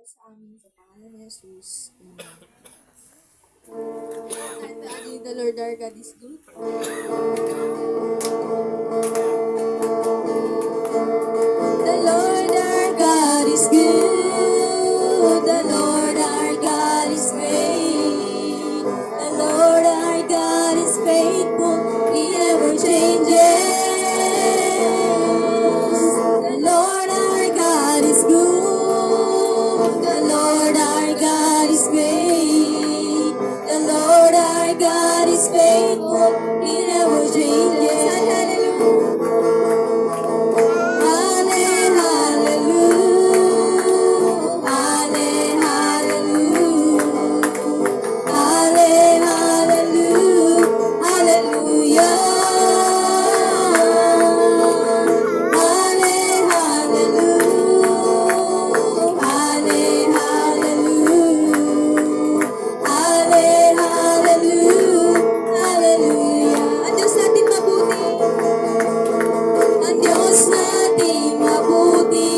sa amin sa pangalan ni Jesus. Amen. And again, the Lord our God is good. The Lord our God is good. The Lord our God is great. The Lord our God is faithful. He never changes. The Lord our God is good. The Lord our God is great. The Lord our God is faithful. He never changes. Ang Diyos nating mabuti,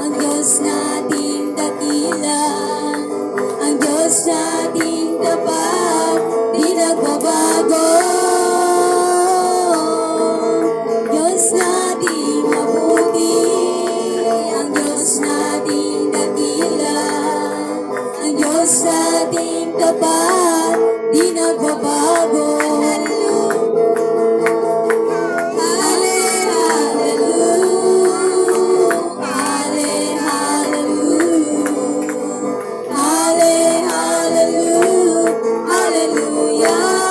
ang Diyos nating dakila, ang Diyos nating tapat, di nagbabago. Diyos nating mabuti, ang Diyos nating dakila, ang Diyos nating tapat, di nagbabago. Hallelujah.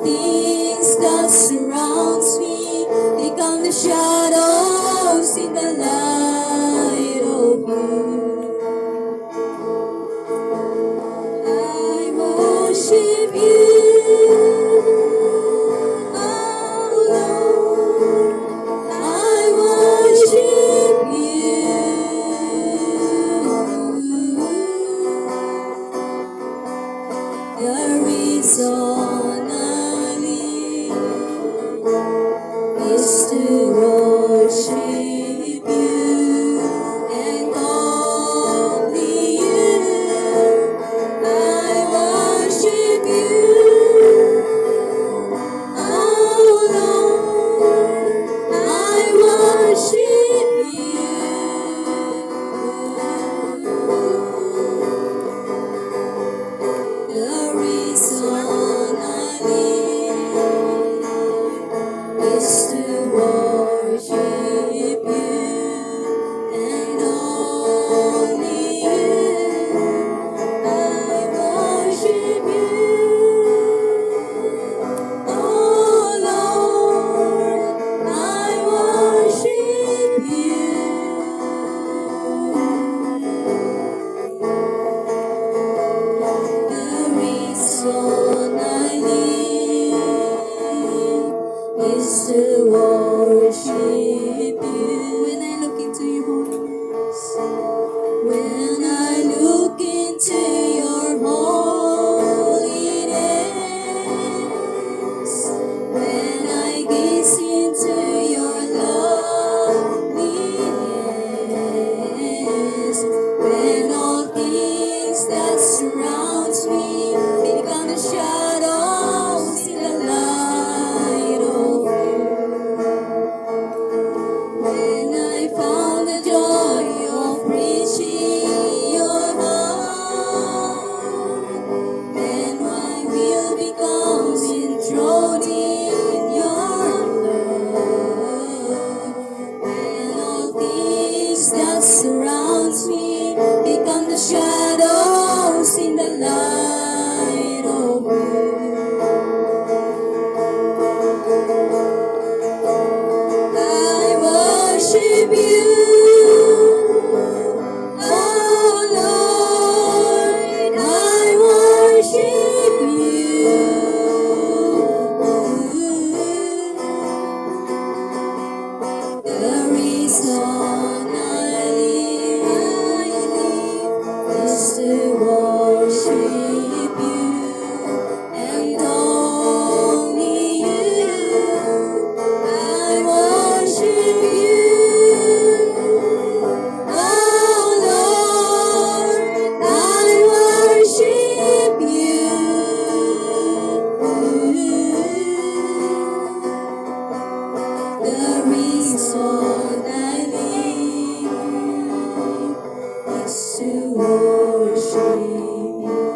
things that surrounds me become the shadows in the light of you. I worship you, oh Lord. I worship you. The reason I live is to worship you and only you. I worship you, oh Lord. I worship you. The reason I live is to worship you and only you. I worship you, oh Lord. I worship you. The reason I live is to worship you. When I look into your holiness, when I look into your holiness, when I gaze into your loveliness, when all things that surrounds me become the shadows in the light of you. When I found the joy of preaching your heart, then my will becomes enthroned in your love. When all things that surrounds me become the shadows in the light of you. I worship you, oh Lord. I worship you. The reason I live is to worship you and only you. I worship you, oh Lord. I worship you. The reason I live is to worship you.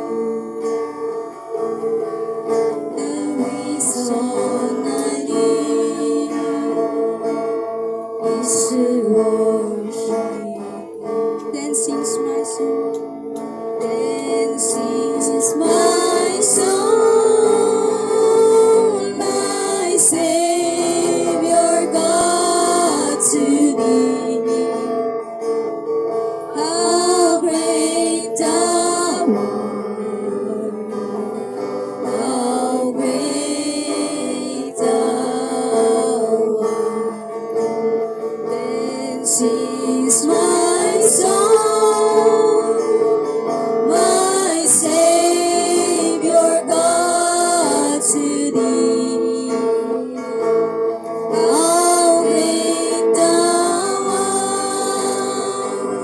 The reason I live is to worship you. Then sings my soul. Then sings my soul, my Savior God to thee. How great thou art, how great thou art. Then sings my soul, my Savior God to thee. How great thou art,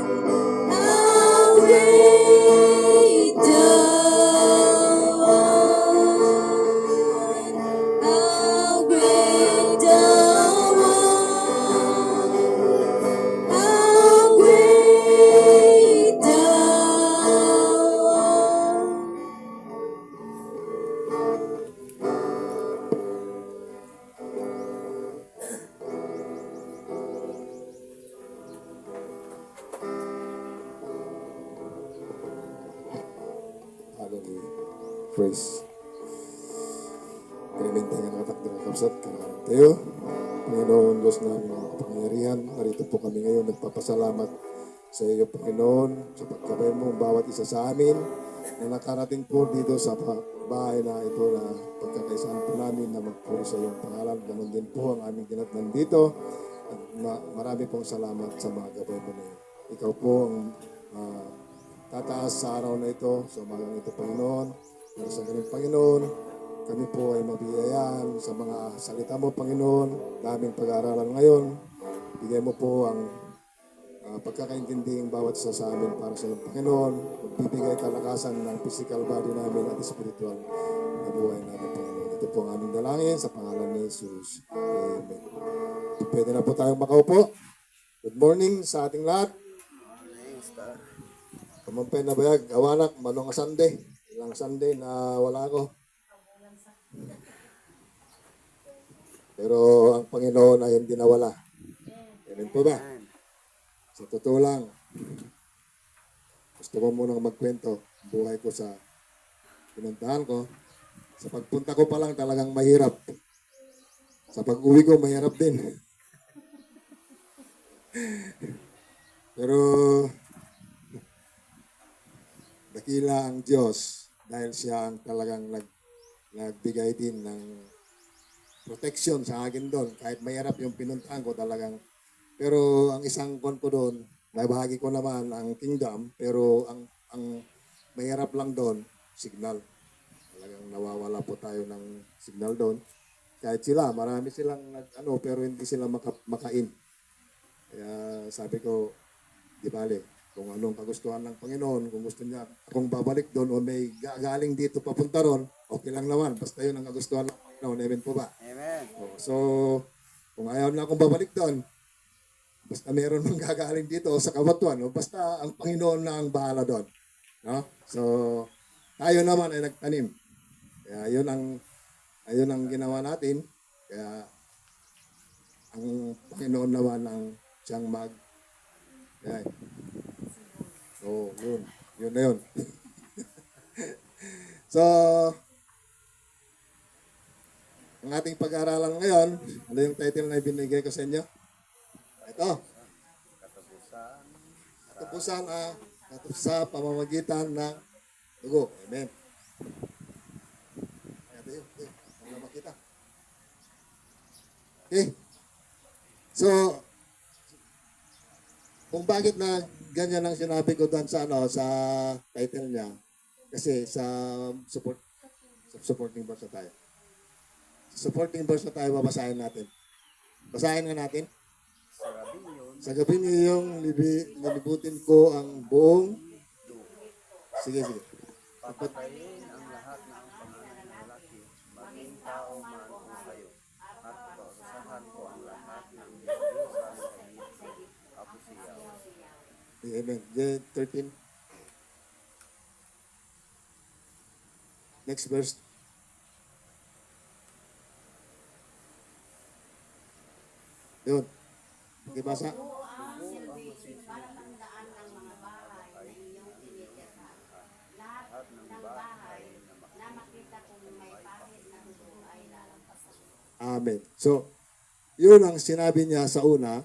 how great thou art, how great thou art, how great thou art. Hallelujah. Praise. Kalimintan nga nakatakdang kapsat, karang tayo. Panginoon, Diyos ng pangyarihan, narito po kami ngayon nagpapasalamat sa iyo, Panginoon, sa pagkabay mo bawat isa sa amin na nakarating po dito sa bahay na ito na pagkakaisaan po namin na magpuri sa iyong pangalan. Ganon din po ang aming ginatnan dito. At marami pong salamat sa mga gabay mo na yun. Ikaw po ang tataas sa araw na ito, sa umagang ito, Panginoon. Para sa ganun, Panginoon, kami po ay mabiyayaan sa mga salita mo, Panginoon, daming pag-aaralan ngayon. Bigay mo po ang pagkakaintindi ng bawat isa sa amin para sa iyong Panginoon. Magbibigay kalakasan ng physical body namin at spiritual na buhay namin, Panginoon. Ito po ang aming dalangin sa pangalan ni Jesus. Amen. Pwede na po tayong makaupo. Good morning sa ating lahat. Kamampay na bayag, awanak, manong Sunday. Ilang Sunday na wala ako. Pero ang Panginoon ay hindi nawala. Ganun po ba? Sa totoo lang, gusto ko munang magkwento ang buhay ko sa pinuntahan ko. Sa pagpunta ko pa lang talagang mahirap. Sa pag-uwi ko, mahirap din. Pero dakila ang Diyos dahil siya ang talagang nagbigay din ng protection sa akin doon. Kahit mahirap yung pinuntahan ko talagang. Pero ang isang kon ko doon, nabahagi ko naman ang kingdom, pero ang mahirap lang doon, signal. Talagang nawawala po tayo ng signal doon. Kahit sila, marami silang pero hindi sila makain. Kaya sabi ko, di bale, kung anong kagustuhan ng Panginoon, kung gusto niya akong babalik doon o may galing dito papunta ron, okay lang naman. Basta yun ang kagustuhan ng Panginoon. Amen po ba? Amen. So, kung ayaw na akong babalik doon, basta meron mang gagaling dito sa Kabatuan, o basta ang Panginoon na ang bahala doon. No? So, tayo naman ay nagtanim. Kaya ayun ang ginawa natin. Kaya ang Panginoon naman ang siyang Yan. So, yun. Yun na yun. So, ang ating pag-aaralan ngayon, ano yung title na ibinigay ko sa inyo? Ito. Katapusan sa pamamagitan ng dugo. Amen. Ito yun. Ano makita? Okay. So, kung bakit na ganyan ang sinabi ko doon sa title niya, kasi sa supporting verse na tayo. Supporting verse na tayo, babasahin natin. Basahin nga natin. Sa gabi niyo yung lilibutin ko ang buong. Sige. Papatayin ang lahat ng pangalan ng lalaki, maging tao man o kayo, at pausahan ko ang lahat ng Diyosan sa inyo. Ako siya. Amen. 13. Next verse. Yun. Pakibasa. Amen. So, yun ang sinabi niya sa una.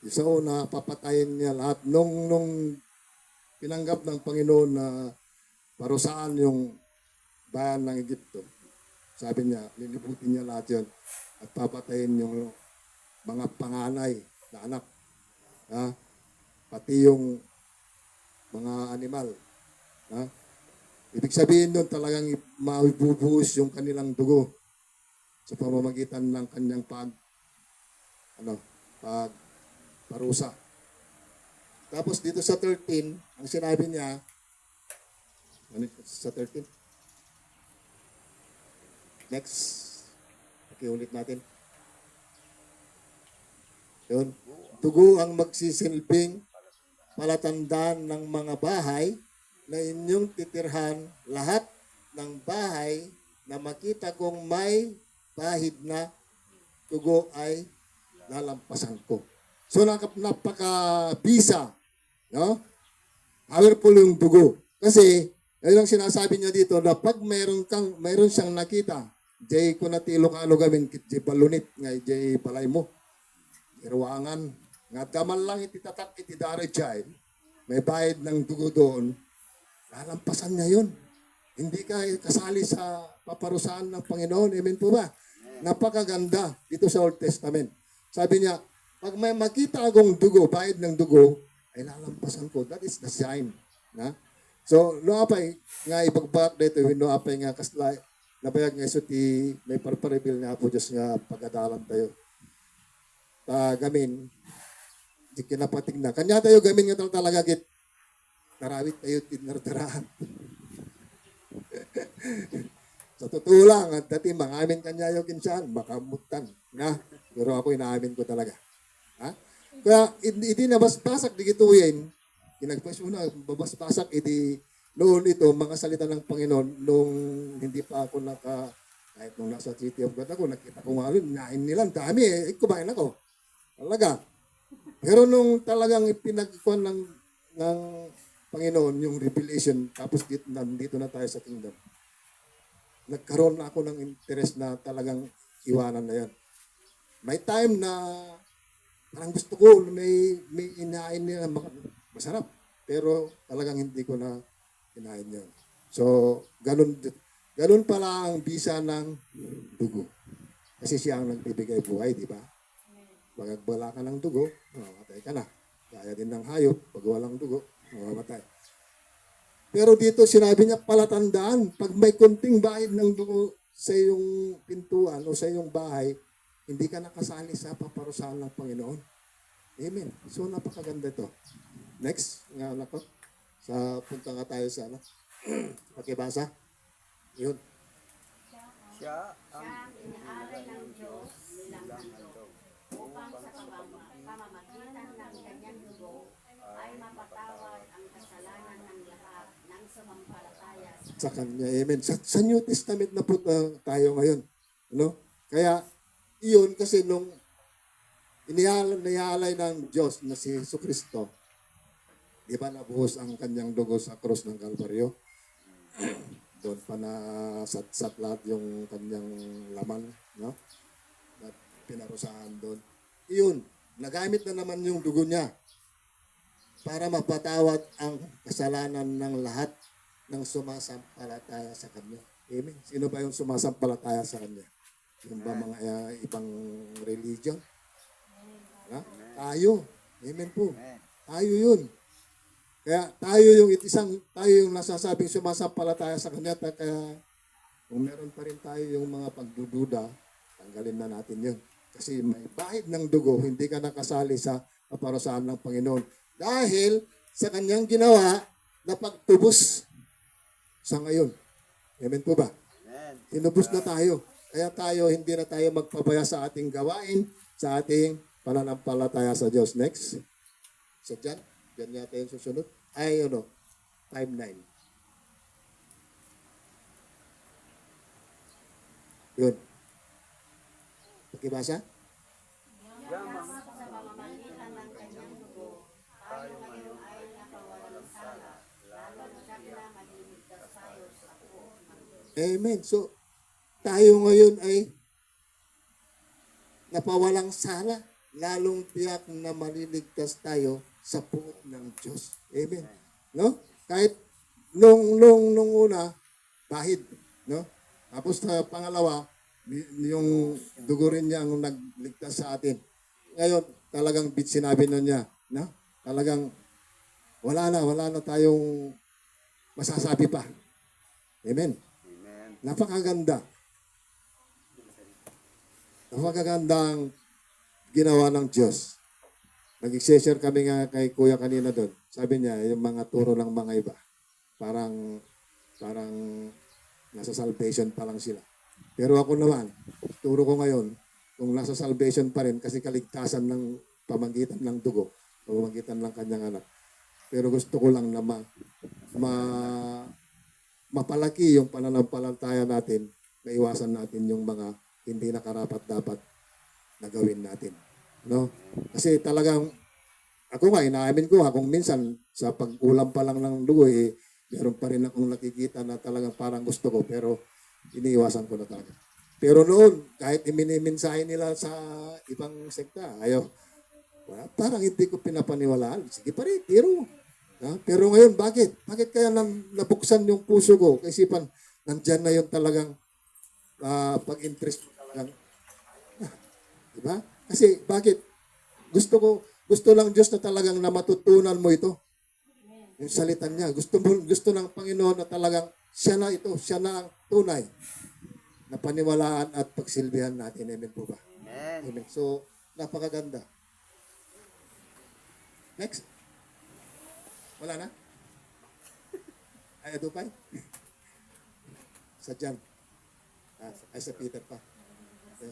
Sa una, papatayin niya lahat. Nung pinanggap ng Panginoon na parusaan yung bayan ng Egypto, sabi niya, lilibutin niya lahat yun at papatayin yung mga panganay na anak. Ha? Pati yung mga animal. Ha? Ibig sabihin doon talagang mabubuhos yung kanilang dugo sa pamamagitan ng kanyang parusa. Tapos dito sa 13, ang sinabi niya, sa 13? Next. Okay, ulit natin. Yun. Dugo ang magsisilbing palatandaan ng mga bahay na inyong titirhan, lahat ng bahay na makita kong may bahid na dugo ay lalampasan ko. So napaka-bisa, no? Powerful yung dugo. Kasi ayun ang sinasabi niya dito na pag mayroon siyang nakita jay ko na tilo ka ano gamin, kit jay balunit, nga jay balay mo. Irwangan, nga daman lang ititatak itidari jay, may bayad ng dugo doon, lalampasan niya yun. Hindi ka kasali sa paparusahan ng Panginoon. Amen po ba? Napakaganda dito sa Old Testament. Sabi niya, pag may makita akong dugo, bayad ng dugo, ay lalampasan ko. That is the sign. Na? So, no apay, nga ipagbak dito, no apay nga kaslay, nabayag nga ti may parparibil nga po Diyos nga pagkadalan tayo. Gamin, di kinapatig na. Kanya tayo gamin nga talaga git, tarawit tayo tinartarahan. Sa totoo lang, at dati mangamin kanya yung kinsan, makamutan. Na? Pero ako inaamin ko talaga. Ha? Kaya hindi nabasbasak di gituin. Kinagpas mo na, babasbasak, hindi noon ito, mga salita ng Panginoon, nung hindi pa ako kahit nung nasa City of God ako, nakita ko nga rin, nain nila, ang dami kumain ako. Talaga. Pero nung talagang ipinagkuhan ng Panginoon, yung revelation, tapos nandito na tayo sa kingdom. Nagkaroon na ako ng interest na talagang iwanan na yan. May time na parang gusto ko, may inain nila masarap. Pero talagang hindi ko na inain yan. So, ganun pala ang bisa ng dugo. Kasi siya ang nagbibigay buhay, di ba? Pag wala ka ng dugo, mamatay ka na. Kaya din ng hayop, pag walang dugo, mamamatay. Pero dito sinabi niya palatandaan, pag may kunting bahid ng dugo sa iyong pintuan o sa iyong bahay, hindi ka nakasali sa paparusahan ng Panginoon. Amen. So napakaganda ito. Next, nga anak ko. Punta nga tayo sa pakibasa. Yun. Siya ang inaalay ng Diyos nilang handog upang sa pamamagitan ng kanyang dugo ay mapatawad ang kasalanan ng lahat ng sumampalataya Sa Kanya. Amen. Sa New Testament na po tayo ngayon. Ano? Kaya, iyon kasi nung inialay ng Diyos na si Jesucristo, di ba nabuhos ang kanyang dugo sa krus ng Kalbaryo? Doon pa na sat lahat yung kanyang laman, no? At pinarusahan doon. Iyon, nagamit na naman yung dugo niya para mapatawad ang kasalanan ng lahat ng sumasampalataya sa Kanya. Amen. Sino ba yung sumasampalataya sa Kanya? Yung ba mga ibang religion? Ha? Tayo. Amen po. Tayo yun. Kaya tayo yung nasasabing sumasampalataya sa Kanya. Kaya kung meron pa rin tayo yung mga pagdududa, tanggalin na natin yun. Kasi may bahid ng dugo, hindi ka nakasali sa kaparusahan ng Panginoon. Dahil sa Kanyang ginawa na pagtubos sa ngayon. Amen po ba? Tinubos na tayo. Kaya tayo, hindi na tayo magpabaya sa ating gawain, sa ating pananampalataya sa Diyos. Next. So dyan yata yung susunod. Ay, 5:9. Yun. Pakibasa? Yamang sa pamamagitan ng kanyang dugo, tayo ngayon ay nakawalang sala, lalo na siya maliligtas tayo sa puot ng Diyos. Amen. So, tayo ngayon ay napawalang sala, lalong tiyak na maliligtas tayo sa puot ng Diyos. Amen. No? Kahit nung una, bahid. No? Tapos sa pangalawa, yung dugo rin niya ang nagligtas sa atin. Ngayon, talagang sinabi na niya, no? Talagang wala na tayong masasabi pa. Amen. Napakaganda. Napakagandang ginawa ng Diyos. Nag-share kami nga kay Kuya kanina doon. Sabi niya, yung mga turo ng mga iba, parang nasa salvation pa lang sila. Pero ako naman, turo ko ngayon, kung nasa salvation pa rin, kasi kaligtasan ng pamagitan ng dugo, pamagitan ng kanyang anak. Pero gusto ko lang na mapalaki yung pananampalataya natin, maiwasan natin yung mga hindi na karapat-dapat na gawin natin. No? Kasi talagang, ako nga, inaamin ko, kung minsan, sa pag-ulam pa lang ng dugo, meron pa rin akong nakikita na talagang parang gusto ko, pero iniiwasan ko na talaga. Pero noon, kahit iminimensahe nila sa ibang sekta, ayaw. Parang hindi ko pinapaniwalaan. Sige pa rin, tiro mo. Pero ngayon, bakit? Bakit kaya nabuksan yung puso ko? Kaisipan, nandyan na yung talagang pag-interest mo talagang. Diba? Kasi bakit? Gusto lang Diyos na talagang na matutunan mo ito. Yung salita niya. Gusto ng Panginoon na talagang siya na ito, siya na ang tunay na paniwalaan at pagsilbihan natin. Amen po ba? Amen. So, napakaganda. Next. Wala na? Ay, Adupay? Sa John. Ay, sa Peter pa. Okay.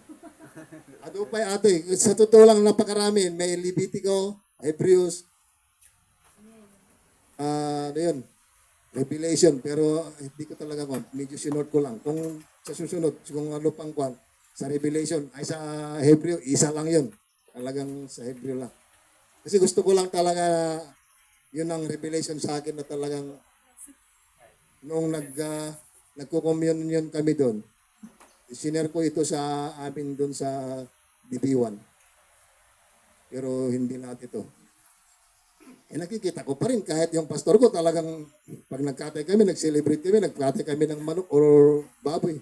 Adupay, ate. Sa totoo lang, napakarami. May Levitico, Hebrews, ano yun? Revelation. Pero hindi ko talaga kung medyo sinort ko lang. Kung sa susunod, kung ano pang kwan, sa Revelation, ay sa Hebrew, isa lang yun. Talagang sa Hebrew lang. Kasi gusto ko lang talaga, yun ang revelation sa akin na talagang noong nagko-communion kami doon, sinare ko ito sa amin doon sa DB1. Pero hindi lahat ito. Nakikita ko pa rin kahit yung pastor ko talagang pag nagkatay kami, nag-celebrate kami, nagkatay kami ng manok or baboy.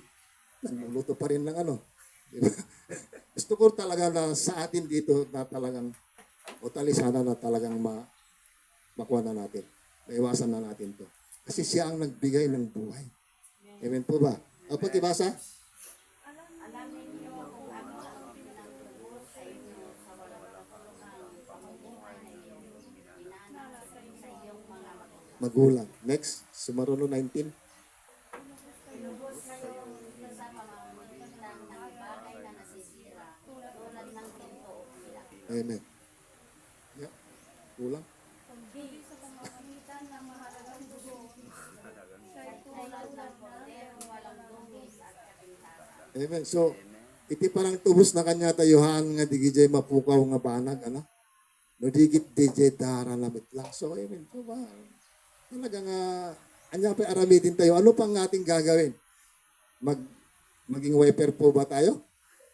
Nagluluto pa rin ng ano. Diba? Gusto ko talaga na sa atin dito na talagang o talisana na talagang makuha na natin. Maiwasan na natin to. Kasi siya ang nagbigay ng buhay. Amen po ba? O pagkibasa? Alam ninyo kung ano ang pinagtubos sa inyo sa walang katulungang pamumuhay na iyong inanak sa iyong mga Magulang. Next, Sumaruno 19. Pinubos kayo sa pamamagitan ng bagay na nasisira tulad ng ginto o pilak. Amen. Yeah. Kulang. Kundi sa pamamagitan ng mahalagang dugo ay tulad ng kordero walang dungis at kapintasan. Amen. So, iti parang tubos na kanya tayuhan nga digijay mapukaw nga banag, ano? No digit DJ dara lamit lang. So, amen po ba? Talagang anya pa aramidin tayo. Ano pang ating gagawin? Maging wiper po ba tayo?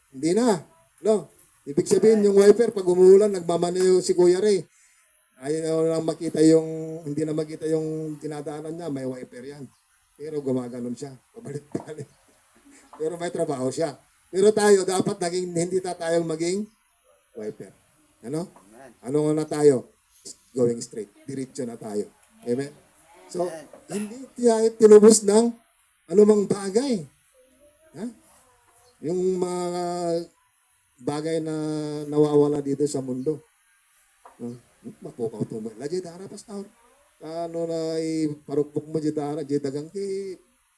Hindi na. No. Ibig sabihin, yung wiper, pag umuulan, nagmamaneho si Kuya Ray. Ayaw lang makita yung, hindi na makita yung dinadaanan niya, may wiper yan. Pero gumaganon siya. Pabalik-balik. Pero may trabaho siya. Pero tayo, dapat hindi tayong maging wiper. Ano? Ano na tayo? Going straight. Diretso na tayo. Amen? So, hindi tayo tinubos ng anumang bagay. Ha? Yung mga bagay na nawawala dito sa mundo. Mapukaw tumoy. Lagi dara pastor. Ano na parukbok mo di dara, di dagang ki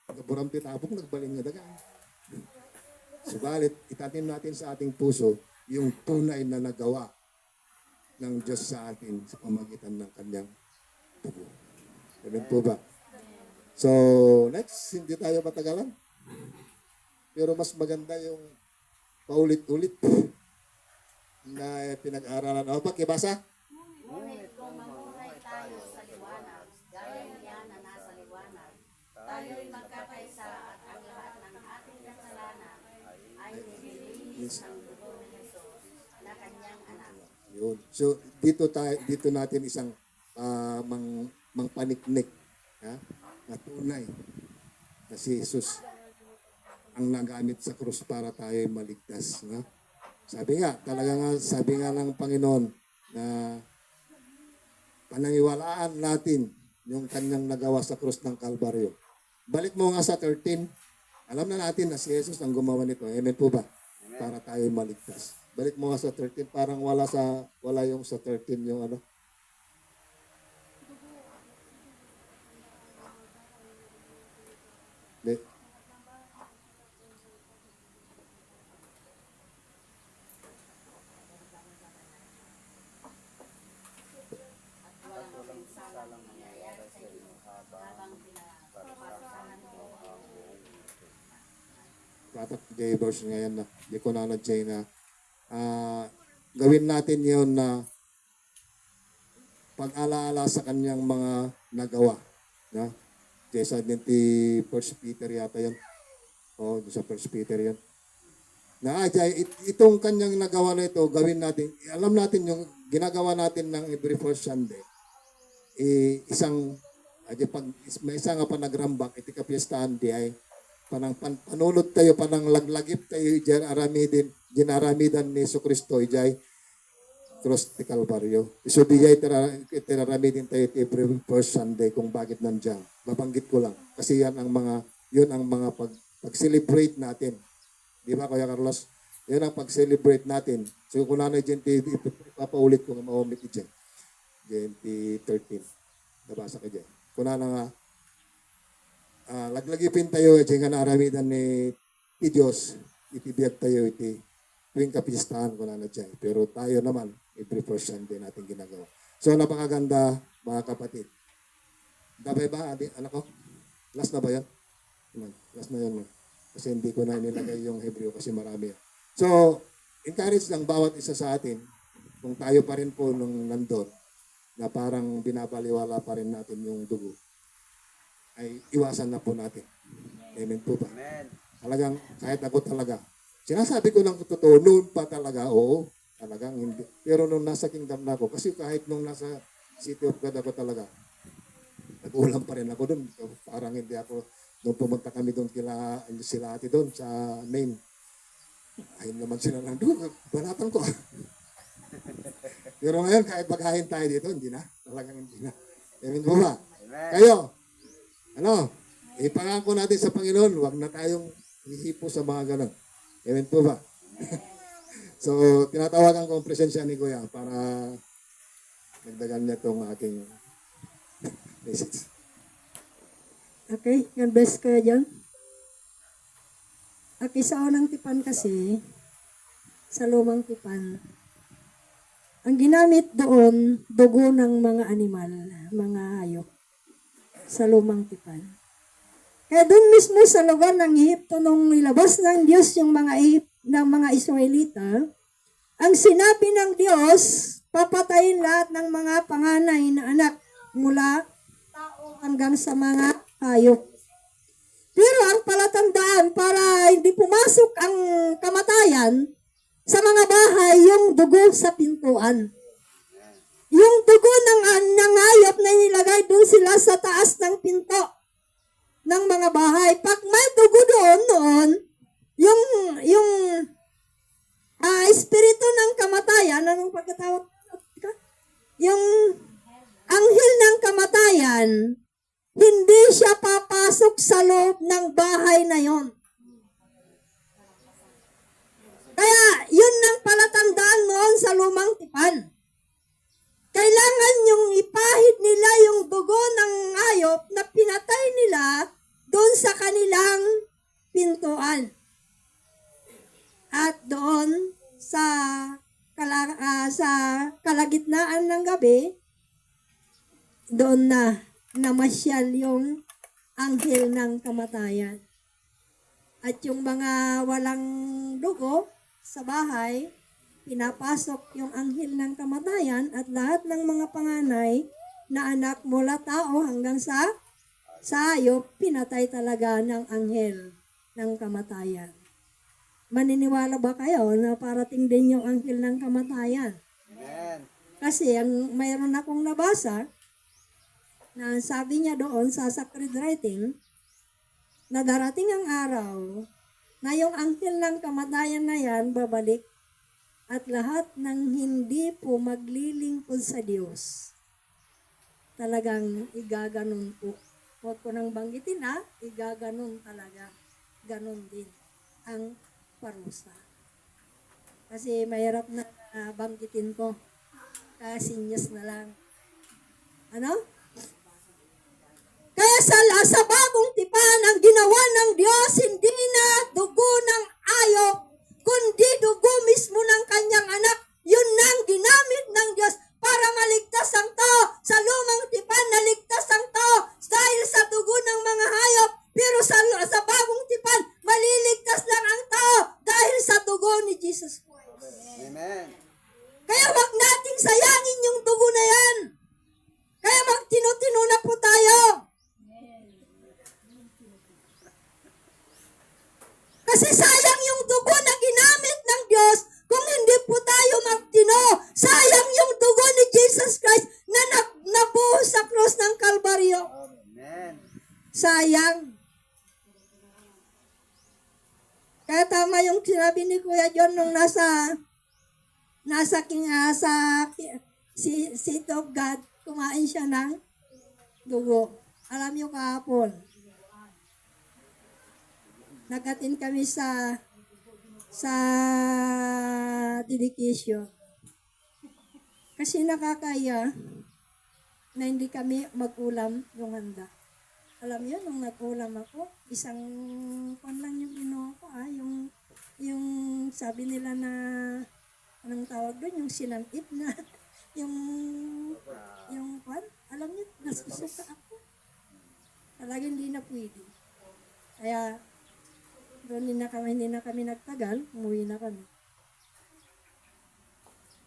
kaburam pitapok nagbaling nga dagang. Subalit, itanim natin sa ating puso yung tunay na nagawa ng Diyos sa atin sa pamagitan ng kanyang dugo. Amen po ba? So, next, hindi tayo matagalan. Pero mas maganda yung paulit-ulit na pinag-aaralan. O, pakibasa? Ngunit kung mamuhay tayo sa liwanag, gaya niya na nasa liwanag, tayo'y magkakaisa at ang lahat ng ating kasalanan ay nililinis ng dugo ni Jesus na kanyang anak. Yun. So, dito natin isang mangpaniknik na tunay na si Jesus ang nagamit sa krus para tayo maligtas. No? Sabi nga ng Panginoon na pananiwalaan natin yung kanyang nagawa sa krus ng Kalbaryo. Balik mo nga sa 13. Alam na natin na si Jesus ang gumawa nito. Amen po ba? Para tayo maligtas. Balik mo nga sa 13. Parang wala yung sa 13 yung ano. Hindi. Tatak J verse ngayon na di ko na J na gawin natin yon na pag-alaala sa kanyang mga nagawa. Sa 1 Peter yata yun. O, sa 1 Peter yun. na itong kanyang nagawa na ito, gawin natin, alam natin yung ginagawa natin ng every first Sunday, pag may isa nga panagrambak, iti kapiestahan di ay panunod tayo, panang laglagip tayo, ginaramidan ni Yesu Kristo, ijay, cross ti Calvario. So di ay tiraramidin tayo every first Sunday kung bakit nandiyan. Babanggit ko lang. Kasi yun ang mga pag-celebrate natin. Di ba, Kuya Carlos? Yun ang pag-celebrate natin. So kung nanay dyan, ipapaulit ko nga maumit dyan. 2013. Nabasa ka dyan. Kung na nga, laglagipin tayo, dyan nga naaramidan ni Diyos, itibiyag tayo, tuwing kapistahan ko na dyan. Pero tayo naman, every first Sunday natin ginagawa. So, napakaganda, mga kapatid. Dabay ba, anak ko? Last na ba yan? Last na yan. Kasi hindi ko na nilagay yung Hebreo kasi marami. So, encourage lang bawat isa sa atin, kung tayo pa rin po nung nandun, na parang binabaliwala pa rin natin yung dugo, ay iwasan na po natin. Amen po ba? Amen. Talagang, kahit ako talaga, sinasabi ko lang totoo, noon pa talaga, oo, talagang hindi. Pero nung nasa kingdom na ako, kasi kahit nung nasa City of God ako talaga, nag-ulam pa rin ako doon. So, parang hindi ako, nung pumunta kami doon sila ate doon sa main, ayun naman sila lang doon, banatan ko. Pero ngayon, kahit maghahin tayo dito, hindi na. Talagang hindi na. Amen po ba? Amen. Kayo, ipangako natin sa Panginoon, huwag na tayong hihipo sa mga ganun. Amen po ba? So, tinatawagan ko ang presensya ni Kuya para nagdagan niya itong aking message. Okay, God bless ka dyan. Aki sa unang tipan kasi, sa lumang tipan, ang ginamit doon, dugo ng mga animal, mga hayop, sa lumang tipan. Kaya doon mismo sa lugar ng Ehipto, nung nilabas ng Diyos yung ng mga Israelita, ang sinabi ng Diyos, papatayin lahat ng mga panganay na anak mula tao hanggang sa mga hayop. Pero ang palatandaan para hindi pumasok ang kamatayan sa mga bahay, yung dugo sa pintuan. Yung dugo ng hayop na nilagay doon sila sa taas ng pinto ng mga bahay. Pag may dugo doon noon, yung espiritu ng kamatayan, anong pagkatawag? Yung anghel ng kamatayan, hindi siya papasok sa loob ng bahay na yon. Kaya, yun ang palatandaan noon sa lumang tipan. Kailangan yung ipahid nila yung dugo ng hayop na pinatay nila doon sa kanilang pintuan. At doon sa kalagitnaan ng gabi, doon na namasyal yung anghel ng kamatayan. At yung mga walang dugo sa bahay, pinapasok yung anghel ng kamatayan at lahat ng mga panganay na anak mula tao hanggang sa hayop, pinatay talaga ng anghel ng kamatayan. Maniniwala ba kayo na parating din yung anghel ng kamatayan? Amen. Kasi mayroon akong nabasa na sabi niya doon sa sacred writing na darating ang araw na yung anghel ng kamatayan na yan babalik at lahat ng hindi po maglilingkod sa Diyos talagang igaganon po. Huwag ko nang banggitin igaganon talaga. Ganon din ang parusa. Kasi mahirap na banggitin ko. Kasi news na lang. Ano? Kaya sa bagong tipan, ang ginawa ng Diyos, hindi na dugo ng ayok, kundi dugo mismo ng kanyang anak. Yun na ang ginamit ng Diyos para maligtas ang tao. Sa lumang tipan, naligtas ang tao dahil sa dugo ng mga hayop. Pero sa bagong tipan, maliligtas lang ang tao dahil sa dugo ni Jesus Christ. Amen. Kaya wag nating sayangin yung dugo na yan. Kaya magtino-tino na po tayo. Kasi sayang yung dugo na ginamit sabi ni Kuya John nung nasa seat of God, kumain siya ng dugo. Alam niyo kahapon, nag-attend kami sa dedication. Kasi nakakaya na hindi kami mag-ulam yung handa. Alam niyo, nung nag-ulam ako, isang pan lang yung kinuha ko, yung sabi nila na, anong tawag doon, yung sinangkit na, yung pan, alam niyo, nasusuka ako. Talagang hindi na pwede. Kaya, doon hindi na kami nagtagal, umuwi na kami.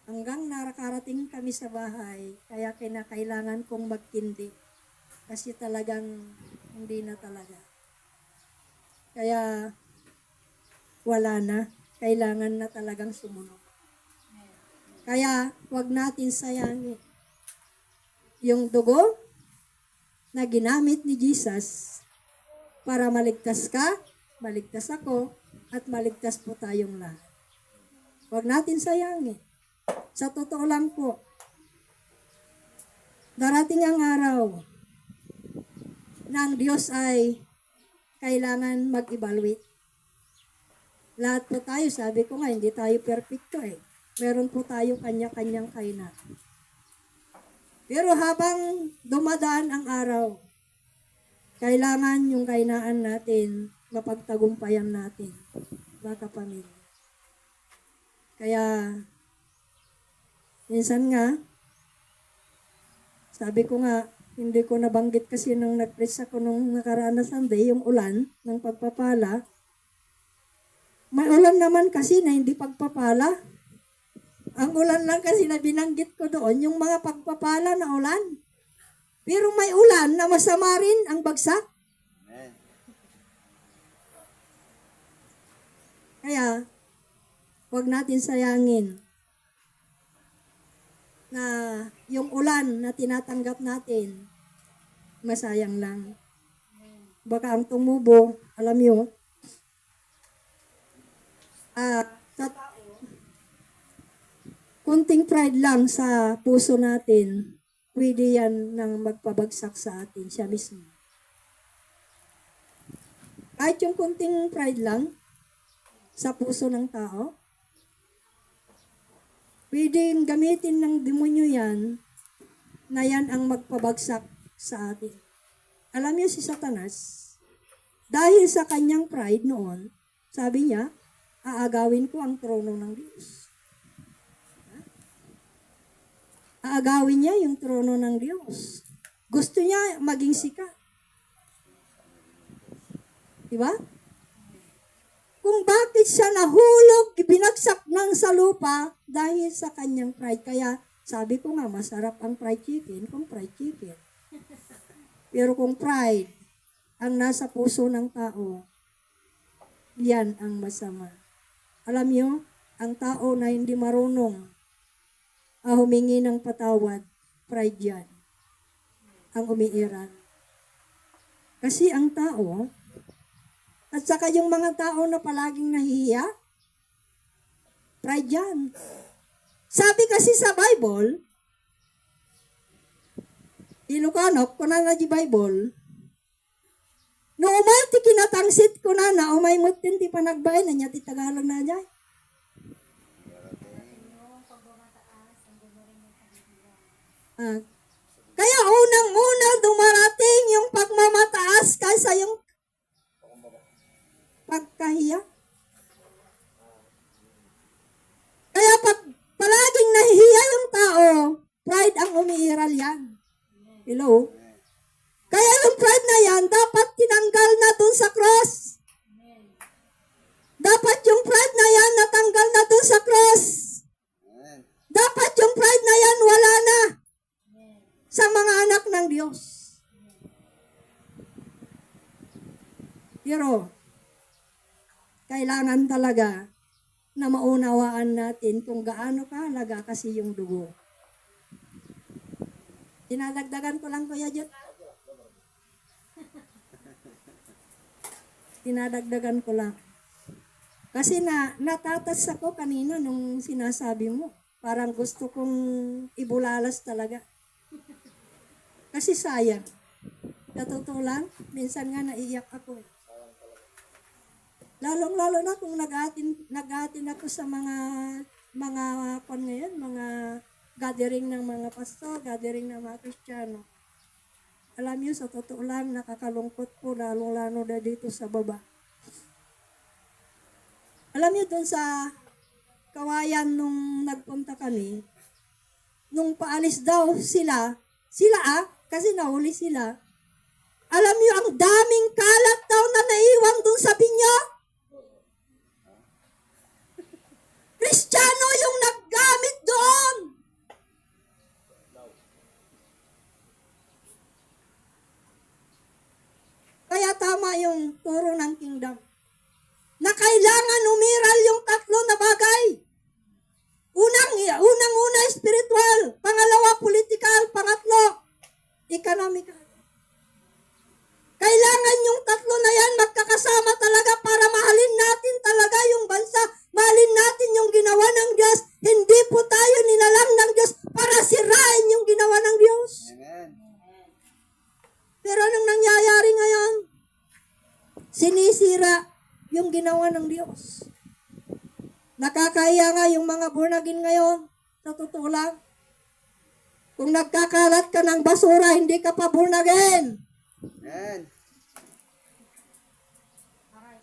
Hanggang nakarating kami sa bahay, kaya kinakailangan kong magtindi. Kasi talagang hindi na talaga. Kaya wala na. Kailangan na talagang sumunod. Kaya wag natin sayangin yung dugo na ginamit ni Jesus para maligtas ka, maligtas ako, at maligtas po tayong lahat. Wag natin sayangin. Sa totoo lang po, darating ang araw ng Diyos ay kailangan mag-evaluate. Lahat po tayo, sabi ko nga, hindi tayo perfecto eh. Meron po tayo kanya-kanyang kainan. Pero habang dumadaan ang araw, kailangan yung kainaan natin, mapagtagumpayan natin, mga kapamilya. Kaya, minsan nga, sabi ko nga, hindi ko nabanggit kasi nung nag-preach ako nung nakaraan na Sunday, yung ulan ng pagpapala. May ulan naman kasi na hindi pagpapala. Ang ulan lang kasi na binanggit ko doon, yung mga pagpapala na ulan. Pero may ulan na masama rin ang bagsak. Kaya, huwag natin sayangin na yung ulan na tinatanggap natin, masayang lang. Baka ang tumubo, alam nyo, sa kunting pride lang sa puso natin, pwede yan nang magpabagsak sa atin, siya mismo. Kahit yung kunting pride lang sa puso ng tao, pwedeng gamitin ng demonyo yan, na yan ang magpabagsak sa atin. Alam niyo si Satanas, dahil sa kanyang pride noon, sabi niya, aagawin ko ang trono ng Diyos. Aagawin niya yung trono ng Diyos. Gusto niya maging sikat. Diba? Kung bakit siya nahulog, binagsak ng sa lupa dahil sa kanyang pride. Kaya sabi ko nga, masarap ang fried chicken kung fried chicken. Pero kung pride ang nasa puso ng tao, yan ang masama. Alam niyo, ang tao na hindi marunong humingi ng patawad, pride yan. Ang umiiral. Kasi ang tao, at saka yung mga tao na palaging nahihiya, pride yan. Sabi kasi sa Bible, Ilocano, kung na di Bible, no umay ti kinatangsit ko na umay mo ti panagbay na niya ti Tagalog na niya. Kaya unang-una dumarating yung pagmamataas kaysa yung pagkahiya. Kaya pag palaging nahihiya yung tao, pride ang umiiral yan. Hello? Kaya yung pride na yan, dapat tinanggal na dun sa cross. Dapat yung pride na yan, natanggal na dun sa cross. Dapat yung pride na yan, wala na sa mga anak ng Diyos. Pero, kailangan talaga na maunawaan natin kung gaano kahalaga kasi yung dugo. Dinadagdagan ko lang, Kuya Jut. Dinadagdagan ko lang. Kasi natatas ako kanina nung sinasabi mo. Parang gusto kong ibulalas talaga. Kasi sayang. Sa totoo lang, minsan nga naiiyak ako eh. Lalong-lalo na kung nag-atin ako sa mga ngayon, mga gathering ng mga pastor, gathering ng mga Kristiyano. Alam niyo, sa totoo lang, nakakalungkot po, lalong-lalo na dito sa baba. Alam niyo, doon sa Kawayan nung nagpunta kami, nung paalis daw sila kasi nahuli sila. Alam niyo, ang daming kalat daw na naiwan doon sa binyo. Kristiyano yung naggamit doon. Kaya tama yung turo ng kingdom na kailangan umiral yung tatlo na bagay. Unang-una spiritual, pangalawa political, pangatlo economical. Kailangan yung tatlo na yan magkakasama talaga para mahalin natin talaga yung bansa. Mahalin natin yung ginawa ng Diyos. Hindi po tayo nilalang ng Diyos para sirain yung ginawa ng Diyos. Amen. Pero anong nangyayari ngayon? Sinisira yung ginawa ng Diyos. Nakakaya nga yung mga born again ngayon. Sa totoo lang. Kung nagkakalat ka ng basura, hindi ka pa born again. Amen.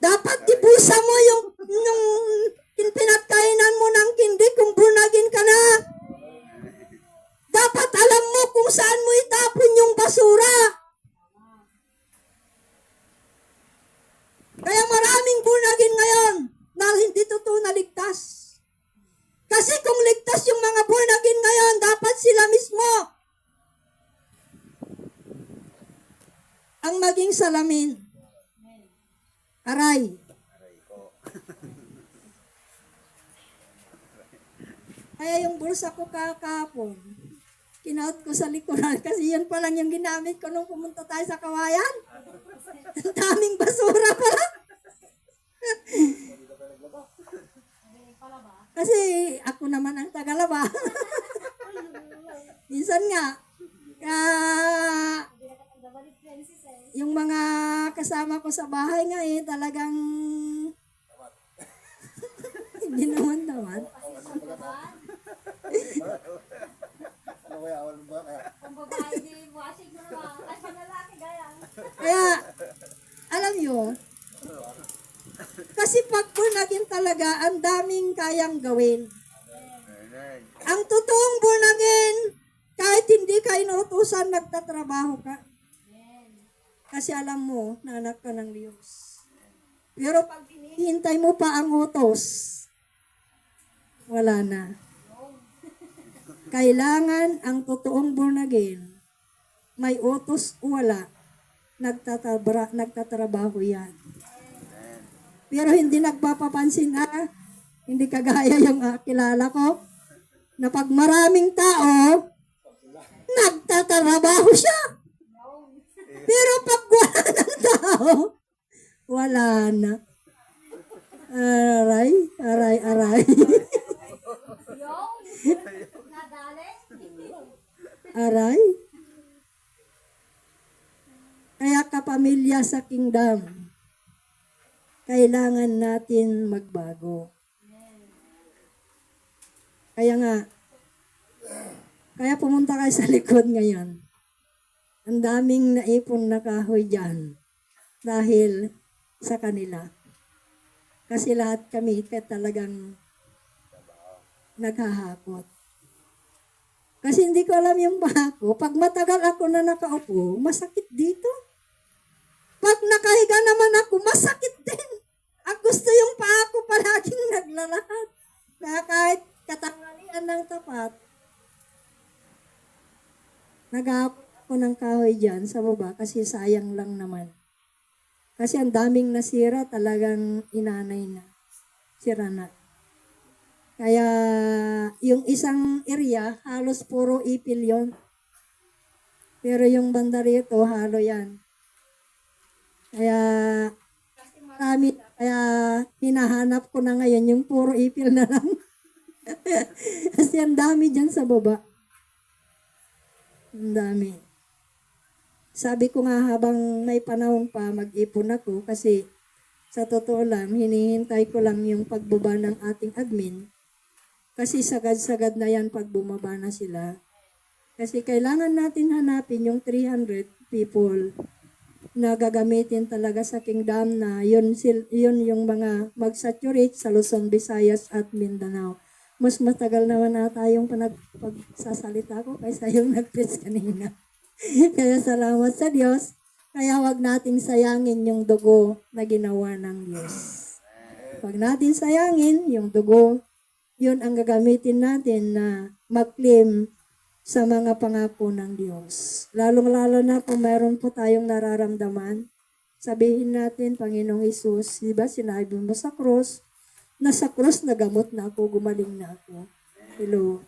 Dapat ibusa mo yung pinagkainan mo ng kindi kung born again ka na. Dapat alam mo kung saan mo itapon yung basura. Kaya maraming born again ngayon na hindi totoo na ligtas. Kasi kung ligtas yung mga born again ngayon, dapat sila mismo ang maging salamin. Aray. Kaya yung bulsa ko kahapon, kinaot ko sa likuran kasi yun pa lang yung ginamit ko nung pumunta tayo sa Kawayan. Ang daming basura pala. Kasi ako naman ang tagalaba. Minsan nga, yung mga kasama ko sa bahay nga talagang hindi naman naman. Kaya, alam nyo, kasi pag born again talaga, ang daming kayang gawin. Amen. Ang totoong born again, kahit hindi ka inuutusan, nagtatrabaho ka. Kasi alam mo na anak ka ng Diyos. Pero pag hinihintay mo pa ang utos, wala na. Kailangan ang totoong born again, may utos o wala, nagtatrabaho yan. Pero hindi nagpapapansin hindi kagaya yung kilala ko, na pag maraming tao, nagtatrabaho siya. Pero pag wala ng tao, wala na. Aray. Aray. Kaya kapamilya sa kingdom, kailangan natin magbago. Kaya pumunta kayo sa likod ngayon. Ang daming naipon na kahoy dyan dahil sa kanila. Kasi lahat kami talagang naghahakot. Kasi hindi ko alam yung paa ko. Pag matagal ako na nakaupo, masakit dito. Pag nakahiga naman ako, masakit din. Ang gusto yung paa ko palaging naglalakad. Kaya kahit katanghalian ng tapat, nag-aakot ako ng kahoy dyan sa baba kasi sayang lang naman. Kasi ang daming nasira, talagang inanay na. Sira na. Kaya yung isang area, halos puro ipil yon. Pero yung banda rito, halo yan. Kaya kasi marami Kaya hinahanap ko na ngayon yung puro ipil na lang. Kasi ang dami dyan sa baba. Ang dami. Sabi ko nga habang may panahon pa, mag-ipon ako kasi sa totoo lang, hinihintay ko lang yung pagbaba ng ating admin. Kasi sagad-sagad na yan pag bumaba na sila. Kasi kailangan natin hanapin yung 300 people na gagamitin talaga sa kingdom na yun yung mga mag-saturate sa Luzon, Visayas at Mindanao. Mas matagal naman na tayong pagsasalita ko kaysa yung nag-preach kanina. Kaya salamat sa Diyos. Kaya wag nating sayangin yung dugo na ginawa ng Diyos. Wag natin sayangin yung dugo. Yun ang gagamitin natin na mag-claim sa mga pangako ng Diyos. Lalong-lalo na kung meron po tayong nararamdaman, sabihin natin, Panginoong Hesus, di ba sinabi mo sa cross, na sa cross nagamot na ako, gumaling na ako. Hello.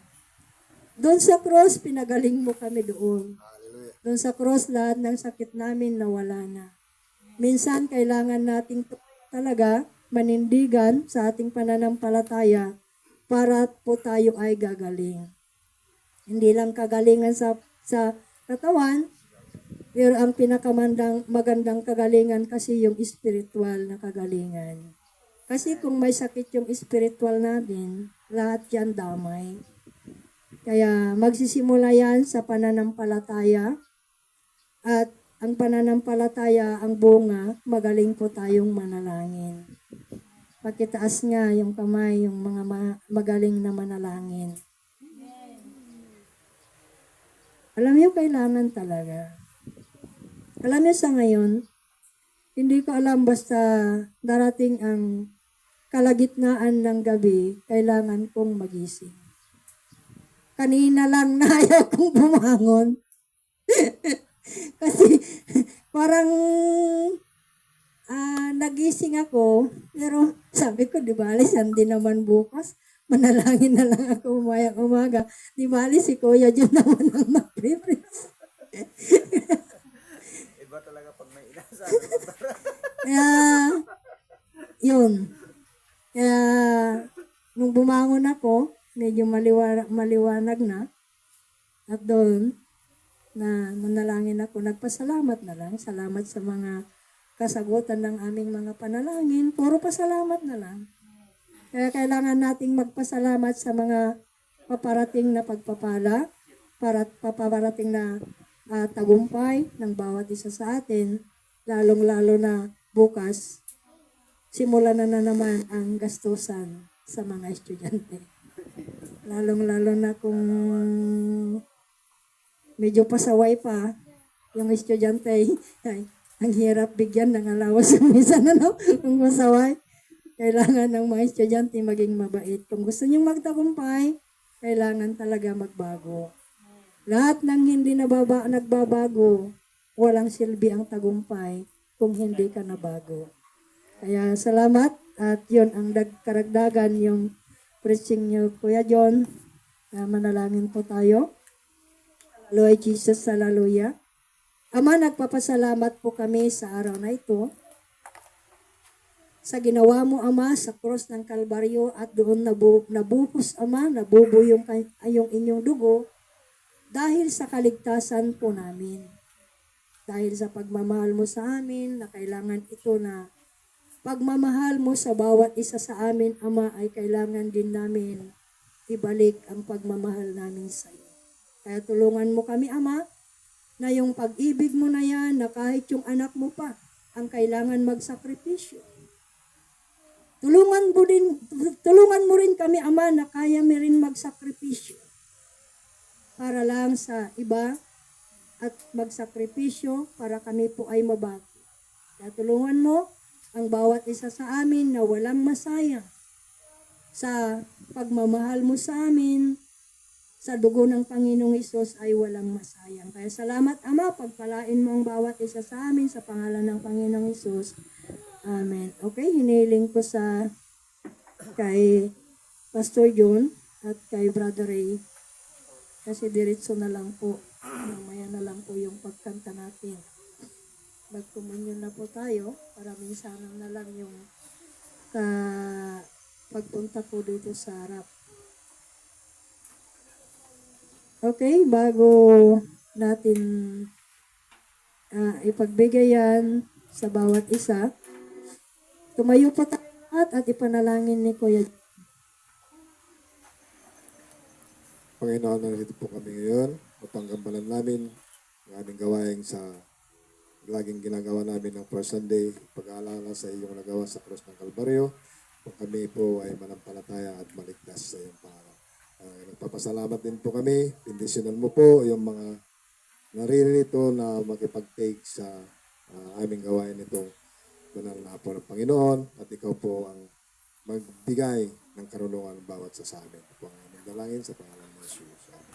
Doon sa cross, pinagaling mo kami doon. Doon sa cross, lahat ng sakit namin nawala na. Minsan, kailangan nating talaga manindigan sa ating pananampalataya para po tayo ay gagaling. Hindi lang kagalingan sa katawan, pero ang magandang kagalingan kasi yung spiritual na kagalingan. Kasi kung may sakit yung spiritual natin, lahat yan damay. Kaya magsisimula yan sa pananampalataya at ang pananampalataya, ang bunga, magaling po tayong manalangin. Pakitaas nga yung kamay, yung mga magaling na manalangin. Alam niyo, kailangan talaga. Alam niyo sa ngayon, hindi ko alam basta darating ang kalagitnaan ng gabi, kailangan kong magising. Kanina lang na ayaw kong bumangon. Kasi parang nagising ako, pero sabi ko, di ba, alisan din naman bukas. Manalangin na lang ako umaga. Di bali si Kuya John naman ang mag-preach. Iba talaga pag may inasa. Kaya, yun. Kaya, nung bumangon ako, medyo maliwanag na. At doon, na manalangin ako, nagpasalamat na lang. Salamat sa mga kasagutan ng aming mga panalangin. Puro pasalamat na lang. Kaya kailangan nating magpasalamat sa mga paparating na pagpapala, paparating na tagumpay ng bawat isa sa atin, lalong-lalo na bukas, simulan na naman ang gastusan sa mga estudyante. Lalong-lalo na kung medyo pasaway pa yung estudyante, ay, ang hirap bigyan ng alawas yung minsan, ano, kung pasaway. Kailangan ng mga estudyante maging mabait. Kung gusto niyong magtagumpay, kailangan talaga magbago. Lahat ng hindi nagbabago, walang silbi ang tagumpay kung hindi ka nabago. Kaya salamat at yun ang karagdagan yung preaching niyo, Kuya John. Manalangin po tayo. Lord Jesus, hallelujah. Ama, nagpapasalamat po kami sa araw na ito. Sa ginawa mo, Ama, sa cross ng Kalbaryo at doon nabuhos, Ama, nabubo yung inyong dugo dahil sa kaligtasan po namin. Dahil sa pagmamahal mo sa amin, na kailangan ito na pagmamahal mo sa bawat isa sa amin, Ama, ay kailangan din namin ibalik ang pagmamahal namin sa iyo. Kaya tulungan mo kami, Ama, na yung pag-ibig mo na yan, na kahit yung anak mo pa, ang kailangan magsakripisyo. Tulungan mo rin kami, Ama, na kaya mo rin magsakripisyo para lang sa iba at magsakripisyo para kami po ay mabago. Kaya tulungan mo ang bawat isa sa amin na walang masayang sa pagmamahal mo sa amin, sa dugo ng Panginoong Hesus ay walang masayang. Kaya salamat, Ama, pagpalain mo ang bawat isa sa amin sa pangalan ng Panginoong Hesus. Amen. Okay, hiniling ko kay Pastor John at kay Brother Ray. Kasi diretso na lang po. Mamaya na lang po yung pagkanta natin. Magkumunyon na po tayo para minsanan na lang yung sa pagpunta ko dito sa harap. Okay, bago natin ipagbigay yan sa bawat isa, tumayo po tayo lahat at ipanalangin ni Kuya. Panginoon, narito po kami ngayon upang gambalan namin ang aming gawain sa laging ginagawa namin ng first Sunday, pag-aalala sa iyong nagawa sa krus ng Kalbaryo, kung kami po ay manampalataya at maligtas sa iyong pangalan. Nagpapasalamat din po kami, bendisyonan mo po yung mga naririto na makipag-take sa aming gawain itong banal na po ng Panginoon at ikaw po ang magbigay ng karunungan ng bawat sa amin. Ito po ang aming dalangin sa pangalan ng Jesus. Amen.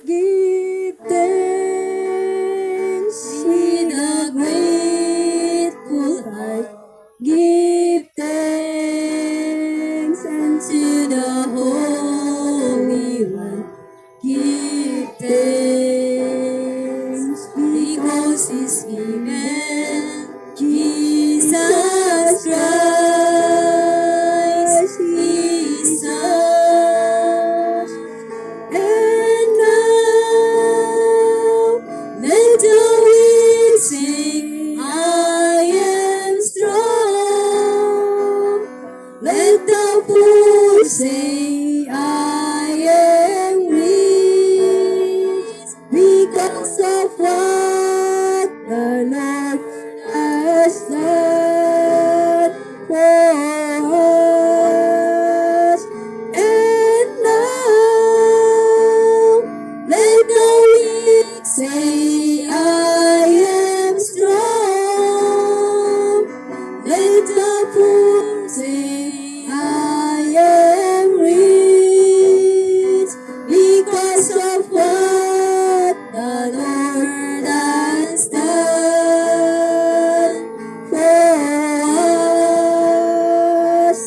Give thanks with a grateful heart. Give thanks unto the Holy One. Give thanks because He's given Jesus Christ, His Son. And now let the weak sing, I am strong. Let the poor say, I am rich, because of what the Lord has done for us. And now let the weak say, I am strong. Let the poor say, I am rich, because of what the Lord has done for us.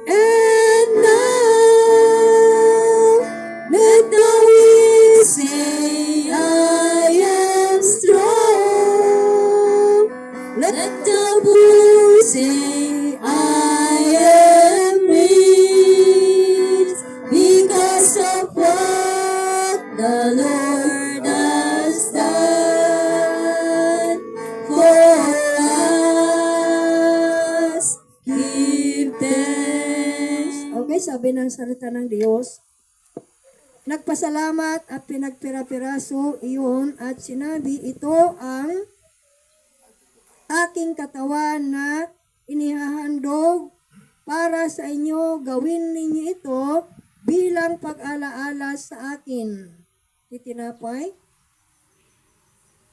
And now let the weak say, I am strong. Let the poor say, I am rich, because of what the Lord has done for us. Give thanks. Okay, sabi ng salita ng Diyos, nagpasalamat at pinagpira-piraso iyon at sinabi, ito ang aking katawan na inihahandog para sa inyo. Gawin ninyo ito bilang pag-alaala sa akin. Itinapay,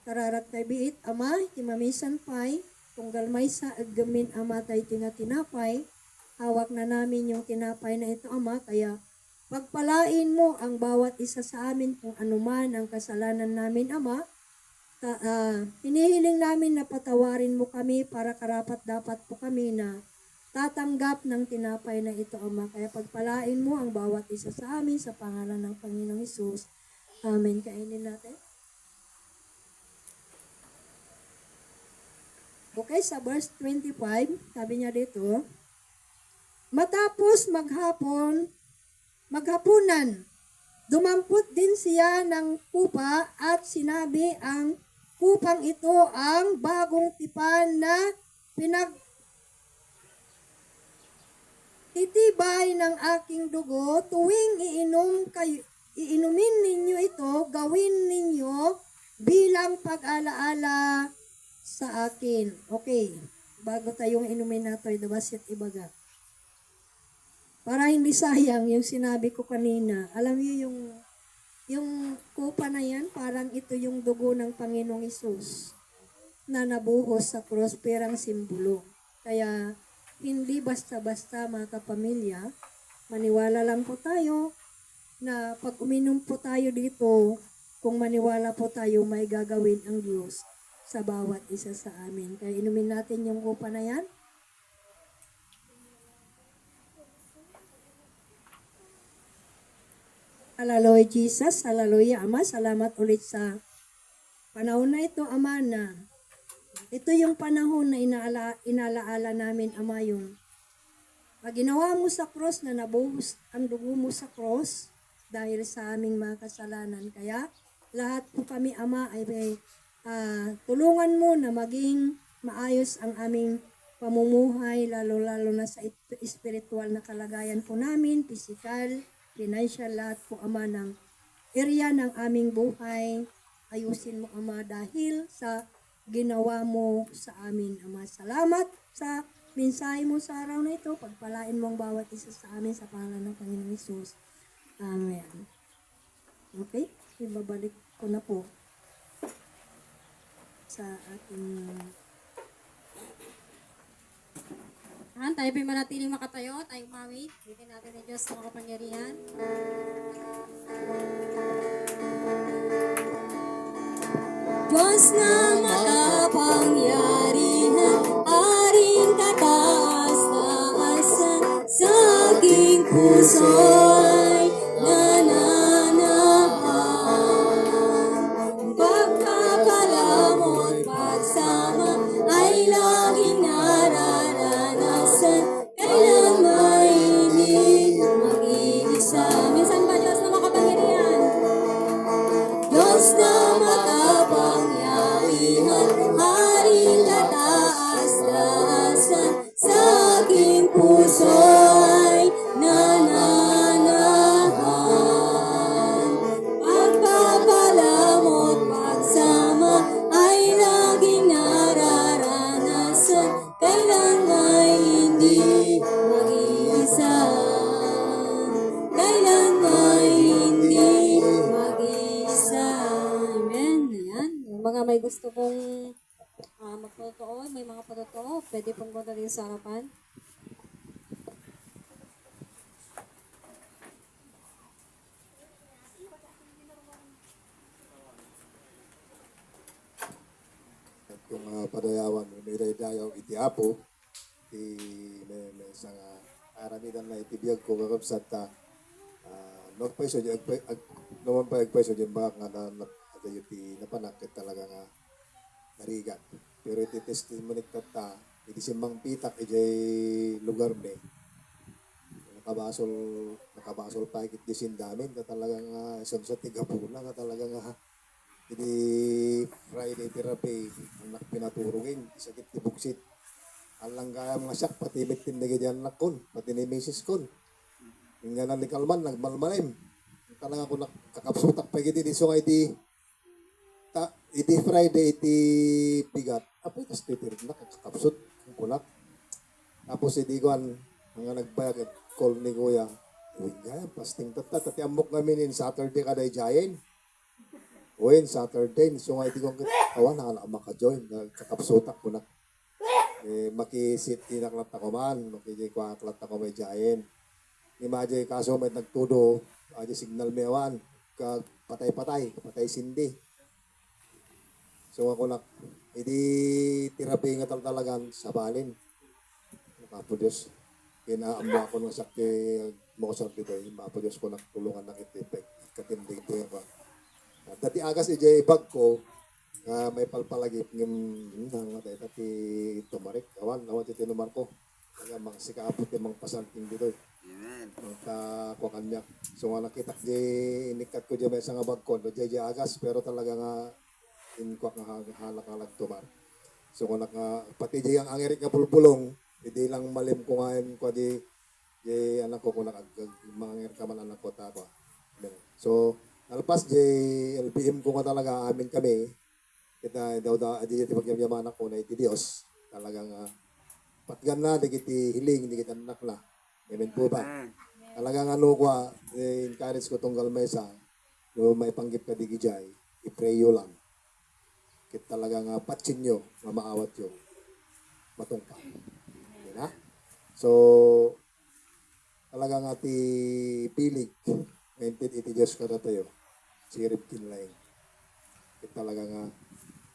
kararat kay biit, ama, timamisan pay, tunggal may sa agamin ama tayo tinapay. Hawak na namin yung tinapay na ito, ama, kaya pagpalain mo ang bawat isa sa amin kung anuman ang kasalanan namin, ama. Hinihiling namin na patawarin mo kami para karapat-dapat po kami na tatanggap ng tinapay na ito, Ama. Kaya pagpalain mo ang bawat isa sa amin sa pangalan ng Panginoong Hesus. Amen. Kainin natin. Okay, sa verse 25, sabi niya dito, matapos maghapunan, dumampot din siya ng kupa at sinabi ang kupang ito ang bagong tipan na pinagtitibay ng aking dugo. Tuwing iinumin ninyo ito, gawin ninyo bilang pag-alaala sa akin. Okay, bago tayong inumin na ito, idabasit ibaga. Para hindi sayang yung sinabi ko kanina. Alam niyo yung kupa na yan, parang ito yung dugo ng Panginoong Hesus na nabuhos sa cross, perang simbolo. Kaya hindi basta-basta mga kapamilya, maniwala lang po tayo na pag uminom po tayo dito, kung maniwala po tayo, may gagawin ang Diyos sa bawat isa sa amin. Kaya inumin natin yung kupa na yan. Hallelujah, Jesus. Hallelujah, Ama. Salamat ulit sa panahon na ito, Ama, na ito yung panahon na inalaala namin, Ama, yung ginawa mo sa cross na nabuhos ang dugo mo sa cross dahil sa aming mga kasalanan. Kaya lahat po kami, Ama, ay tulungan mo na maging maayos ang aming pamumuhay, lalo-lalo na sa espiritual na kalagayan po namin, physical, financial, lahat po, Ama, ng area ng aming buhay. Ayusin mo, Ama, dahil sa ginawa mo sa amin, Ama. Salamat sa mensahe mo sa araw na ito. Pagpalain mo ang bawat isa sa amin sa pangalan ng Panginoong Hesus. Amen. Okay? Ibabalik ko na po sa ating... Tayo po'y manatiling makatayo, tayong mawit. Bigyan natin ng Diyos sa mga kapangyarihan. Diyos na makapangyarihan, aring kataas-taasan, sa aking puso'y nananahan. Pagkakalamot, pagsama, ay laging nararanasan, kailan may hindi mag-iisa. Minsan ba Diyos na makapangyarihan? Diyos na makapangyarihan, haring kataas-taasan, sa aking puso'y nananahan. Pagpapalamot, pagsama, ay laging nararanasan, kailan may hindi mag-iisa. Kailan may hindi mag-iisa. Amen. Ayan. Yung mga may gusto pong magtotoo, may mga patotoo, pwede pong punta din sa harapan. At yung padayawan, may dayaw iti Apo, may isang aramidan na itibiyag ko kakabsat ta, nagpaiso dyan, naman pa agpaiso dyan baka nga na iti napanakit talaga nga narigat. Pero iti testimony ta, iti simbang pitak iti lugar ni, nakabasol pa ikit disin damin, ka talagang isang sa tigapuna, ka talagang iti Friday therapy, anak pinaturugin, isakit ti buksit. Alang kaya mga siyak, pati tindigay di anak kon, pati ni Mrs. kon. Yung nga ni Kalman, nagmalmalim. Talaga ako nakakapsutak pa iti so nga iti Friday, iti bigat. Apo itas titir, nakakapsut, kulak. Tapos iti kuan, mga nagbayag at call ni Kuya. Uy, gaya, pasting tata, tati amok kami nin Saturday kada ijayin. Uy, Saturday, so nga iti kong awan, nakaka-join, nakakapsutak ko na. Makisit tinaklat ako man, makikikaklat ako may jayin. Imagine kaso may nagtudo, signal may awan, patay sindi. So ako nak, tirapi nga talagang sa balin. Mapo Diyos, kinaamba ako ng sakti, mo ko sakti tayo, mapo Diyos ko nagtulungan ng itipek, katindig ko yan pa. Dati agas bag ko, may palpalagip ng tayo tapi tumarik awan iti tinumar ko kaya mga sikaapot yung mga pasanting dito Amen. mga kukanyak so nga nakita inikat ko dyan may isang bag ko dyan agas pero talaga nga inkwak nga halak tumar so nga pati dyan ang angirik nga pulpulong hindi lang malim ko nga yun ko di anak ko kung mga angirik ka man anak ko tako so nalpas LBM ko nga talaga amin kami kita daw adi ti pagyamanan ko na iti Dios talagang patgan na digiti hiling digiti anak na amen po ba talagang ko encourage ko tong galmesa no may panggip ka digijay i-pray yo lang kit talagang patsin nyo mamaawat yo matungpa okay na so talagang ti pilig ngayon iti Dios kada tayo sirip kinlaing kit talagang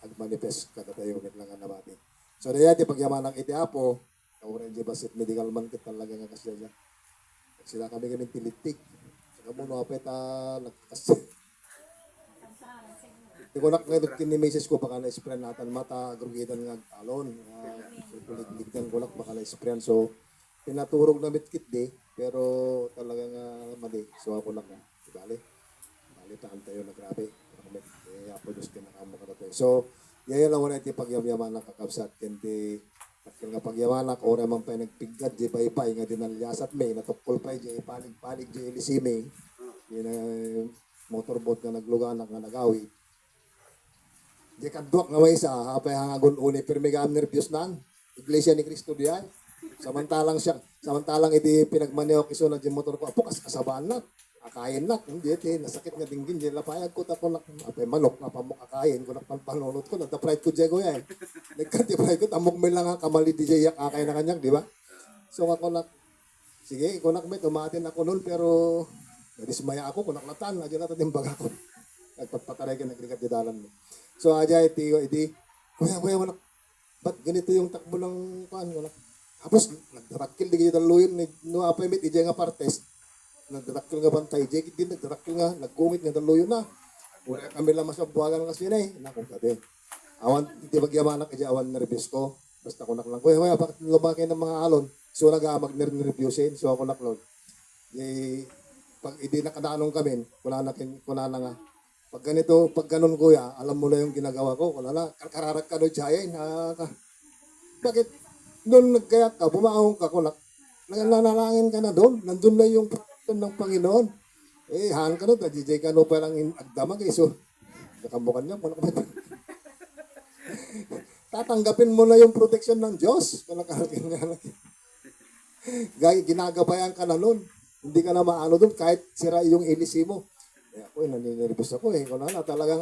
ag-manifest kada tayo lang nga nabati. So daya ti pagyamanan iti Apo, kauran di basit medical man kit talaga nga kasya. Sila kami tilitik. Saka mo no apet nagkas. Di ko nakakadot kin ni misis ko, baka na-sprayan natin mata, grugitan nga talon. Kuligdan ko lang, baka na-sprayan. So, pinaturog na mitkit di, pero talagang mali. So, ako lang, di bali. Bali, taan tayo na grabe. Eh, apo Diyos kinakamo ka na tayo. So, yaya lang wala iti pagyamyaman na kakabsat. Kundi, nga pagyamanak, ora man pa nagpigad, di pay nga dinalyasat may, natukol pa, di palig-palig, di ilisime. Yun na motorboat nga nagluganak nga nagawi. Di kadwak nga may isa, apay hangagon uni, pero may gaan nervyos nan. Iglesia ni Cristo diyan. Samantalang iti pinagmaneok iso na di motor ko, apo kasabaan na. Akayin na, hindi iti, nasakit nga dinggin, di lapayag ko, tapo na, apay manok, napamok akayin, ko nakpanpanunod ko, nagda-pride ko diyan ko yan. Nagkati-pride ko, tamok may lang nga kamali di diyan akay na kanyang, di ba? So ako na, sige, kunak may, tumatin ako nun, pero, nadismaya ako, kunak latan, nadyan natin yung baga ko. Nagpatpataray ka, nagrikat di dalan mo. So, aja, iti, kuya, wala, ba't ganito yung takbo ng kuan, wala. Tapos, nagdarakil, di kayo daluyon, no, apay mit, ija nga partes, nagdarakil nga bantay, ija din, nagdarakil nga, nagkumit nga daluyon na. Wala kami lang masabuhagan kasi yun eh, nakong kati. Awan, iti magyamanak, ija awan nervous ko, basta kunak lang, kuya, bakit lumaki ng mga alon? So, mag-nervyusin, so ako naklog. Pag hindi nakadaanong kami, kuna na nga, pag ganito, pag ganun kuya, alam mo na yung ginagawa ko. Wala na, kararat ka doon siya bakit? Doon nagkayak ka, bumaong ka, nananalangin ka na doon. Nandun na yung protection ng Panginoon. Eh, haan ka doon, DJ ka no palang agdamag eh. So, nakamukan niya, tatanggapin mo na yung protection ng Diyos. Ginagabayan ka na noon. Hindi ka na maano doon kahit sira yung ilisi mo. Eh, ako nanininervyos ako eh. Kung na talagang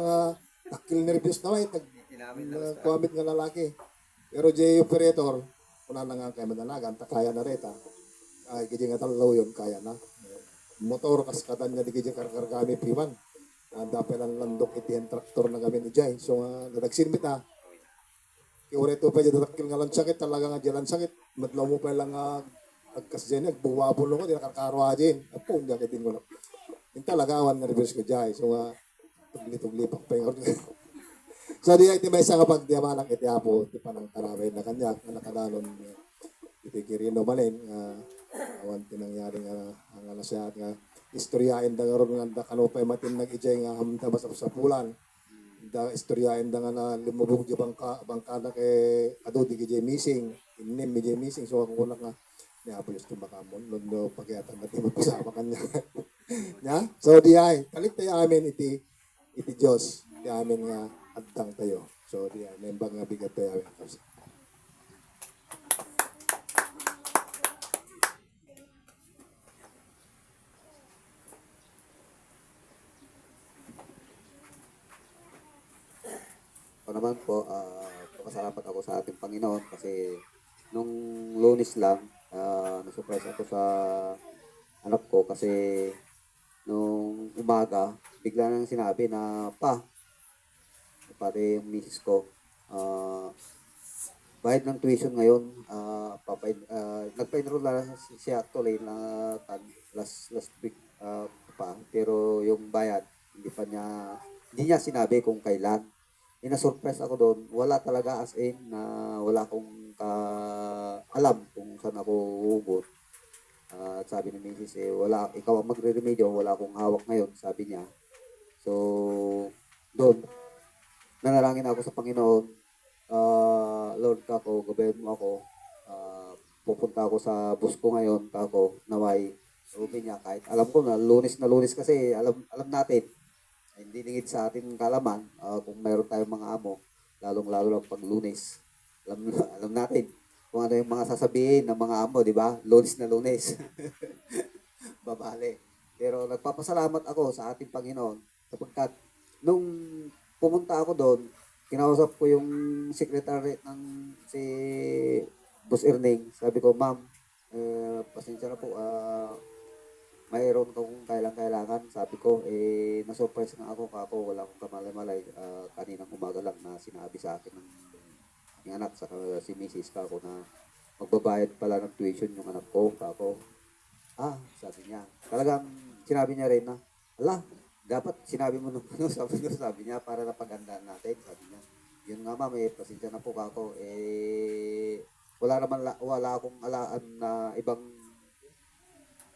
takil nervyos na nagkuamit nga lalaki. Pero J operator, kung na nga kayo mananagan, kaya na reta. Ay, kaya nga talaw yun, kaya na. Motor, kaskatan nga di kaya karkar kami piman. Dapat lang landok iti ang traktor na kami ni Jay. So, nagsinbit na. Kiureto pa dyan, takil nga lang sakit, talaga nga dyan lang sakit. Madlaw mo pa lang agkas dyan, nagbuwabon ko, di nakarkarwa dyan. Apo, hindi akitin ko lang. Yung talaga, awan na reverse ko dyan. So, tugli-tugli pa pa yung so, di ay may isang kapag diyamanang iti apo, iti panang tarawin na kanya, na nakadanon, iti kirino malin, awan tinangyari nga, ang ano siya, nga, istoryain da nga ron nga, kanupay matin nag-ijay nga, hamtabas sa pulan, da istoryain da nga na limubog di bangka na kay ado di kay missing, inim di missing, so ako kunak nga, ni apo yung tumakamon, no pagyatan na timagpasama kanya. Ya? So di ay, kalit tayo amin iti Diyos, di amin nga agtang tayo. So di ay, membang nga bigat tayo amin. Ako naman po, pasalamat ako sa ating Panginoon kasi nung Lunes lang, na-surprise ako sa anak ko kasi nung umaga, bigla nang sinabi na, pati yung misis ko, bayad ng tuition ngayon, nagpa-enroll na siya actually na last week pero yung bayad, hindi niya sinabi kung kailan. Ina-surprise ako doon, wala talaga as in na wala akong alam kung saan ako hugot. At sabi ng misis, ikaw ang magre-remedyo, wala akong hawak ngayon, sabi niya. So, doon, nanalangin ako sa Panginoon, Lord kako, gabayan mo ako, pupunta ako sa bus ko ngayon, kako, naway, sabi niya, kahit alam ko na lunes kasi, alam natin, hindi lingid sa ating kalaman, kung mayroon tayong mga amo, lalong-lalo lang pag Lunes. Alam natin kung ano yung mga sasabihin ng mga amo, di ba? Lunes na Lunes. Babali. Pero nagpapasalamat ako sa ating Panginoon sapagkat nung pumunta ako doon, kinausap ko yung secretary ng si Boss Erning. Sabi ko, ma'am, pasensya na po, mayroon kung kailangan. Sabi ko, na-surprise nga ako, wala akong kamalay-malay. Kaninang umaga lang na sinabi sa akin ng aking anak, sa si Mrs. kako na magbabayad pala ng tuition yung anak ko, kako. Sabi niya. Talagang sinabi niya rin na, dapat sinabi mo nung ano, sabi niya, para napagandaan natin, sabi niya. Yun nga ma'am, pasensya na po ako. Wala akong alaan na ibang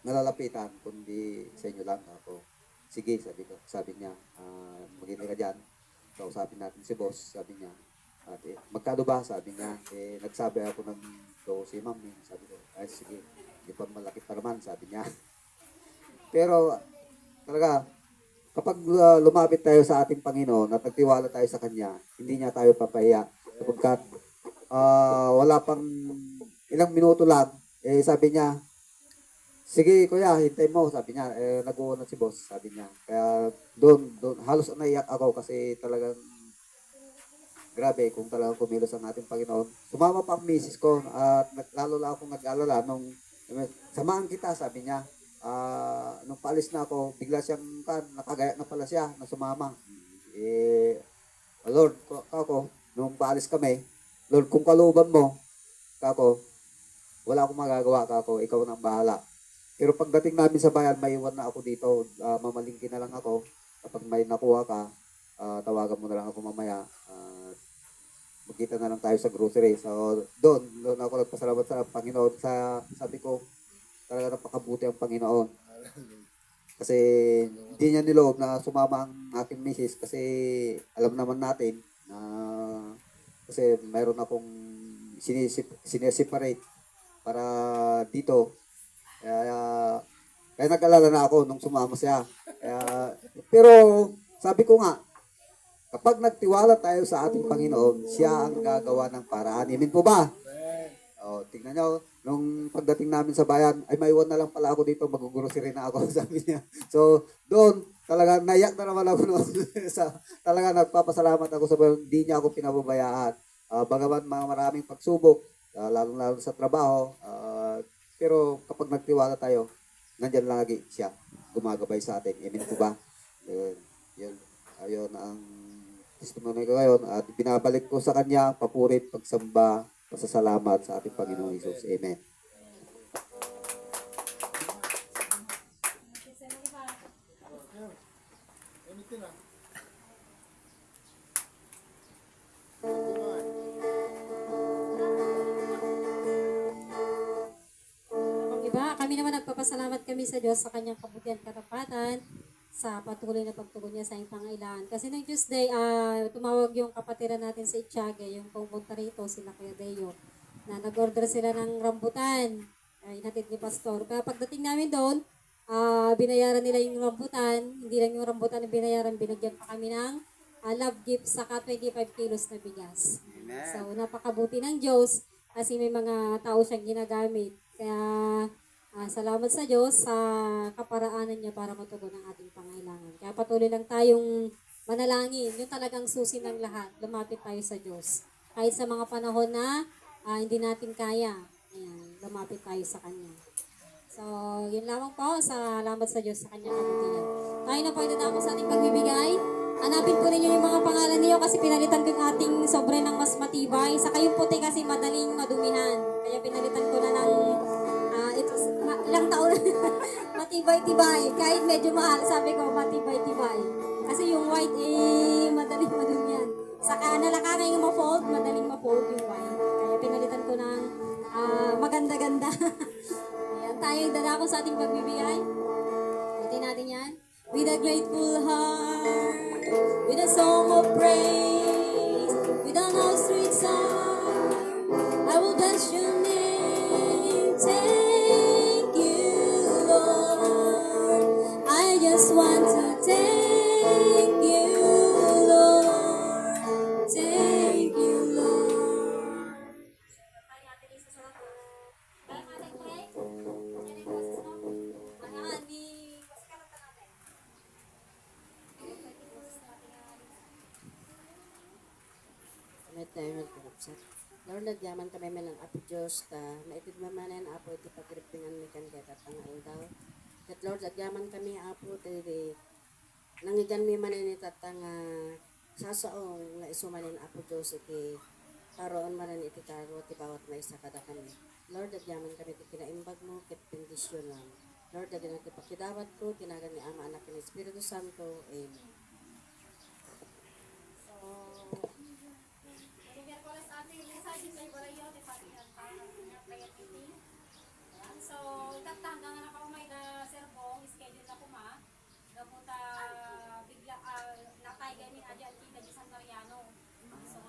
nalalapitan, kundi sa inyo lang ako. Sige, sabi niya, maghintay ka dyan. Kausapin natin si boss, sabi niya. At magkano ba? Sabi niya. Nagsabi ako ng 12, ma'am. Sabi ko, ay sige, hindi pa malaki pa naman, sabi niya. Pero talaga, kapag lumapit tayo sa ating Panginoon at nagtiwala tayo sa Kanya, hindi niya tayo papahiya. Sapagkat wala pang ilang minuto lang, sabi niya, sige kuya, hintay mo, sabi niya. Nag-uuna si boss, sabi niya. Kaya doon, halos naiyak ako kasi talagang grabe kung talagang kumilos ang ating Panginoon. Sumama pa ang misis ko at lalo lang akong nag-alala nung samahan kita, sabi niya. Nung paalis na ako, bigla siyang nakagaya na pala siya na sumama. Lord, kako, nung paalis kami, Lord, kung kalooban mo, kako, wala akong magagawa, kako, ikaw nang bahala. Pero pagdating namin sa bayan, may iwan na ako dito, mamalingki na lang ako. Kapag may nakuha ka, tawagan mo na lang ako mamaya. Magkita na lang tayo sa grocery. So, doon ako nagpasalamat sa Panginoon. Sabi ko, talaga napakabuti ang Panginoon. Kasi hindi niya niloob na sumama ang aking misis kasi alam naman natin na kasi mayroon akong sineseparate para dito. Kaya nag-alala na ako nung sumama siya. Pero sabi ko nga, kapag nagtiwala tayo sa ating Panginoon, siya ang gagawa ng paraan. Amen po ba? Tingnan nyo, nung pagdating namin sa bayan, ay maiwan na lang pala ako dito, mag-grocery na ako, sabi niya. So, doon, talaga, naiyak na naman ako noon. Talaga, nagpapasalamat ako sa Panginoon, hindi niya ako pinababayaan. Bagaman mga maraming pagsubok, lalong-lalo sa trabaho, pero kapag nagtiwala tayo, nandyan lagi siya, gumagabay sa atin. Amen po ba? Ayun ang testimony ko ngayon at binabalik ko sa kanya, papurit, pagsamba, pasasalamat sa ating Panginoong Hesus. Amen. Diba? Kami naman nagpapasalamat kami sa Diyos sa kanyang kabutihan at katapatan sa patuloy na pagtugon niya sa iyong pangailangan. Kasi nung Tuesday, tumawag yung kapatiran natin sa Itchaga, yung pumunta rito, sila Kuya Deo, na nag-order sila ng rambutan, inatid ni Pastor. Kaya pagdating namin doon, binayaran nila yung rambutan, hindi lang yung rambutan na binayaran, binigyan pa kami ng love gift, saka 25 kilos na bigas. Amen. So, napakabuti ng Diyos kasi may mga tao siyang ginagamit. Kaya, salamat sa Diyos sa kaparaanan niya para matugon ang ating pangailangan. Kaya patuloy lang tayong manalangin. Yung talagang susi ng lahat. Lumapit tayo sa Diyos. Kahit sa mga panahon na hindi natin kaya. Ayan, lumapit tayo sa Kanya. So, yun lamang po. Salamat sa Diyos sa Kanyang kabutihan. Tayo na po itatapos sa ating pagbibigay. Hanapin po ninyo yung mga pangalan niyo kasi pinalitan ko yung ating sobre ng mas matibay. Saka yung puti kasi madaling madumihan. Kaya pinalitan ko na ng ilang taon matibay-tibay. Kahit medyo mahal, sabi ko matibay-tibay. Kasi yung white madaling madumihan. Saka nalakangay yung ma-fold, madaling ma-fold yung white. Kaya pinalitan ko ng maganda-ganda. Ayan, tayo dadako sa ating pagbibigay. Ulitin natin yan. With a grateful heart, with a song of praise, with an outstretched arm, I will bless your name. Thank you, Lord. I just want to thank you, Lord. Thank you, Lord. May tayo magpapagsak. Lord, nagyaman kami man ang Apo Diyos, naitid mamanan Apo, iti pagripingan mi kan ket at ang daw. Ket Lord, nagyaman kami Apo, tiri nangigan mi manan itatang sasaong na isumanin Apo Diyos, iti karoon manan iti karo, iti bawat na isa kada kami. Lord, nagyaman kami iti kinaimbag mo, ket bendisyon lang. Lord, daghan natin pakidawat ko, tinagan ni Ama, Anak, ni Espiritu Santo. Amen. So, yung Miyerkules ating message sa Ibarayo, sa ating prayer meeting. Ayan. So, itatang na nakaumay na serbong, schedule na kuma. Gamuta bigla, natay gani adya at kita di San Mariano. So,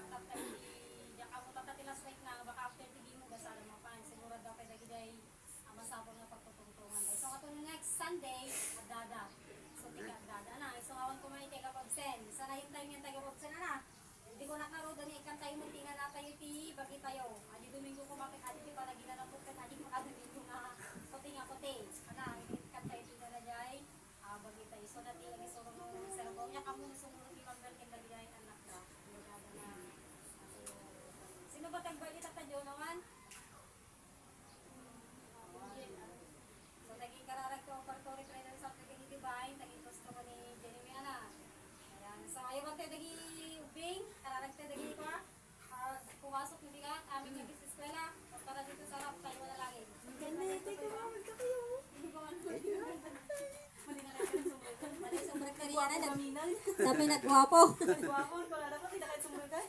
tatay di, diya ka mo tatatilas right na, baka after tigi mo gasala mo pa. Siguro daw kay dagiday, masabong na pagtutungtungan. So, ato next Sunday, adada. So, tiga adada na. So, awan ko may tiga pabsen. Sana hintay nga tiga pabsen na. Hindi ko nakaroon ni ikan tayo mo tingnan na tayo ti bagi tayo. Adi Domingo ko makit adi ti para gina ng bukat adi makadomingo nga puting ako te. Ana, ikan tayo tingnan na jay. Bagi tayo. So, dati lagi surong ng serbong niya kamo sumurong di mamdal kin lagi jay anak na. Adada na. Sino ba tagbali tatajo naman? So, naging kararag ko partori trainer sa pagiging divine, naging gusto ko ni Jenny Ana. Ayan. So, ayaw ba tayo naging ubing, kararag tayo naging ko, pumasok ni Bigat, aming naging sa eskwela, para dito sa harap, tayo wala lagi. Hindi ko mawag ka kayo. Hindi ko mawag ka kayo. Mali na kayo sumulgan. Mali sumulgan ka rin yan. Sabi nagwapo. Nagwapo, wala na pa, hindi na kayo sumulgan.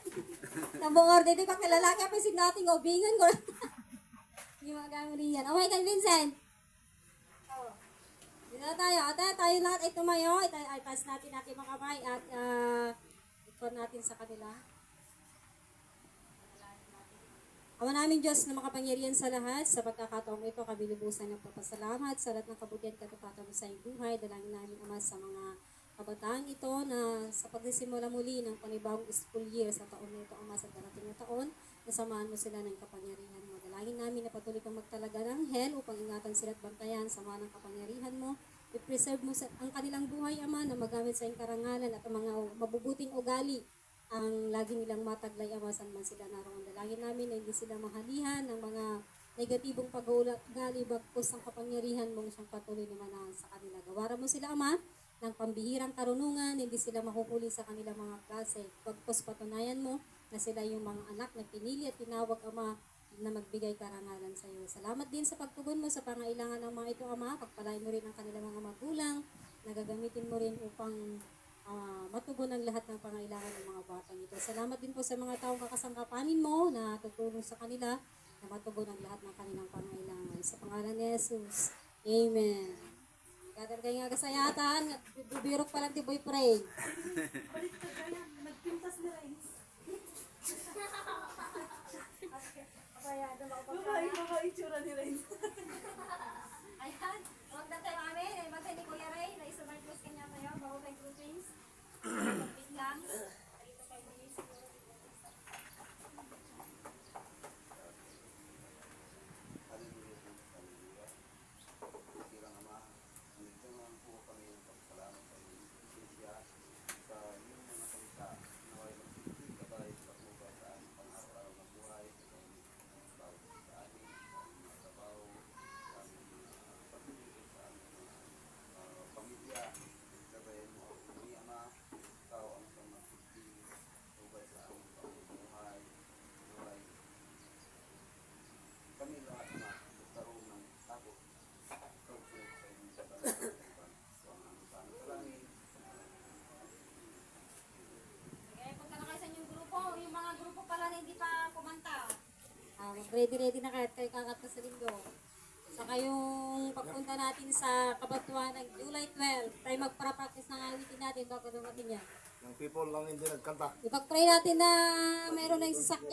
Nabong order din pa kay lalaki, apa sig nating ubingan ko. Hindi magamit yan. Okay kan Vincent. Dito na tayo. Ate, tayo lahat ay tumayo. Itas natin ating mga kamay at ikon natin sa kanila. Awa namin Diyos na makapangyarihan sa lahat, sa pagkakataong ito, kami lubusan ng papasalamat sa lahat ng kabutihan katapatan mo sa iyong buhay. Dalangin namin, Ama, sa mga kabataan ito na sa pagsisimula muli ng panibagong school year sa taon na ito, Ama, sa darating na taon, nasamahan mo sila ng kapangyarihan mo. Dalangin namin na patuloy kang magtalaga ng hel upang ingatan sila at bantayan sa mga ng kapangyarihan mo. I-preserve mo ang kanilang buhay, Ama, na magamit sa iyong karangalan at ang mga mabubuting ugali ang lagi nilang mataglay, Ama, saan man sila naroon. Dalangin namin na hindi sila mahalihan ng mga negatibong pag-ugali, bagkus ang kapangyarihan mong siyang patuloy na manahan sa kanila. Gawaran mo sila, Ama, ng pambihirang karunungan, hindi sila mahuhuli sa kanilang mga klase. Bagkus patunayan mo na sila yung mga anak na pinili at tinawag, Ama, na magbigay karangalan sa iyo. Salamat din sa pagtugon mo sa pangailangan ng mga ito, Ama. Pagpalain mo rin ang kanilang mga magulang, nagagamitin mo rin upang matugon ang lahat ng pangailangan ng mga batang ito. Salamat din po sa mga taong kakasangkapanin mo na tutulong sa kanila na matugon ang lahat ng kanilang pangailangan. Sa pangalan ni Jesus. Amen. Gagargay nga kasayatan, bibirok pa lang ti boyfriend. Nagpintas ni Reins. Babae itsura ni Reins. Ayan, huwag na tayo amin. Magkay ni Kuya Ray, na isumay plus kanya tayo, bago tayo groupings. Pagpit lang. Dito kayo bilis. Ready na kayo kakat na sa linggo. Saka yung pagpunta natin sa Kabatuan ng July 12, tayo magpara-practice ng awitin natin bago dumating yan. Yung people lang hindi nagkanta. Ipag-pray natin na mayroon na yung sasakyan.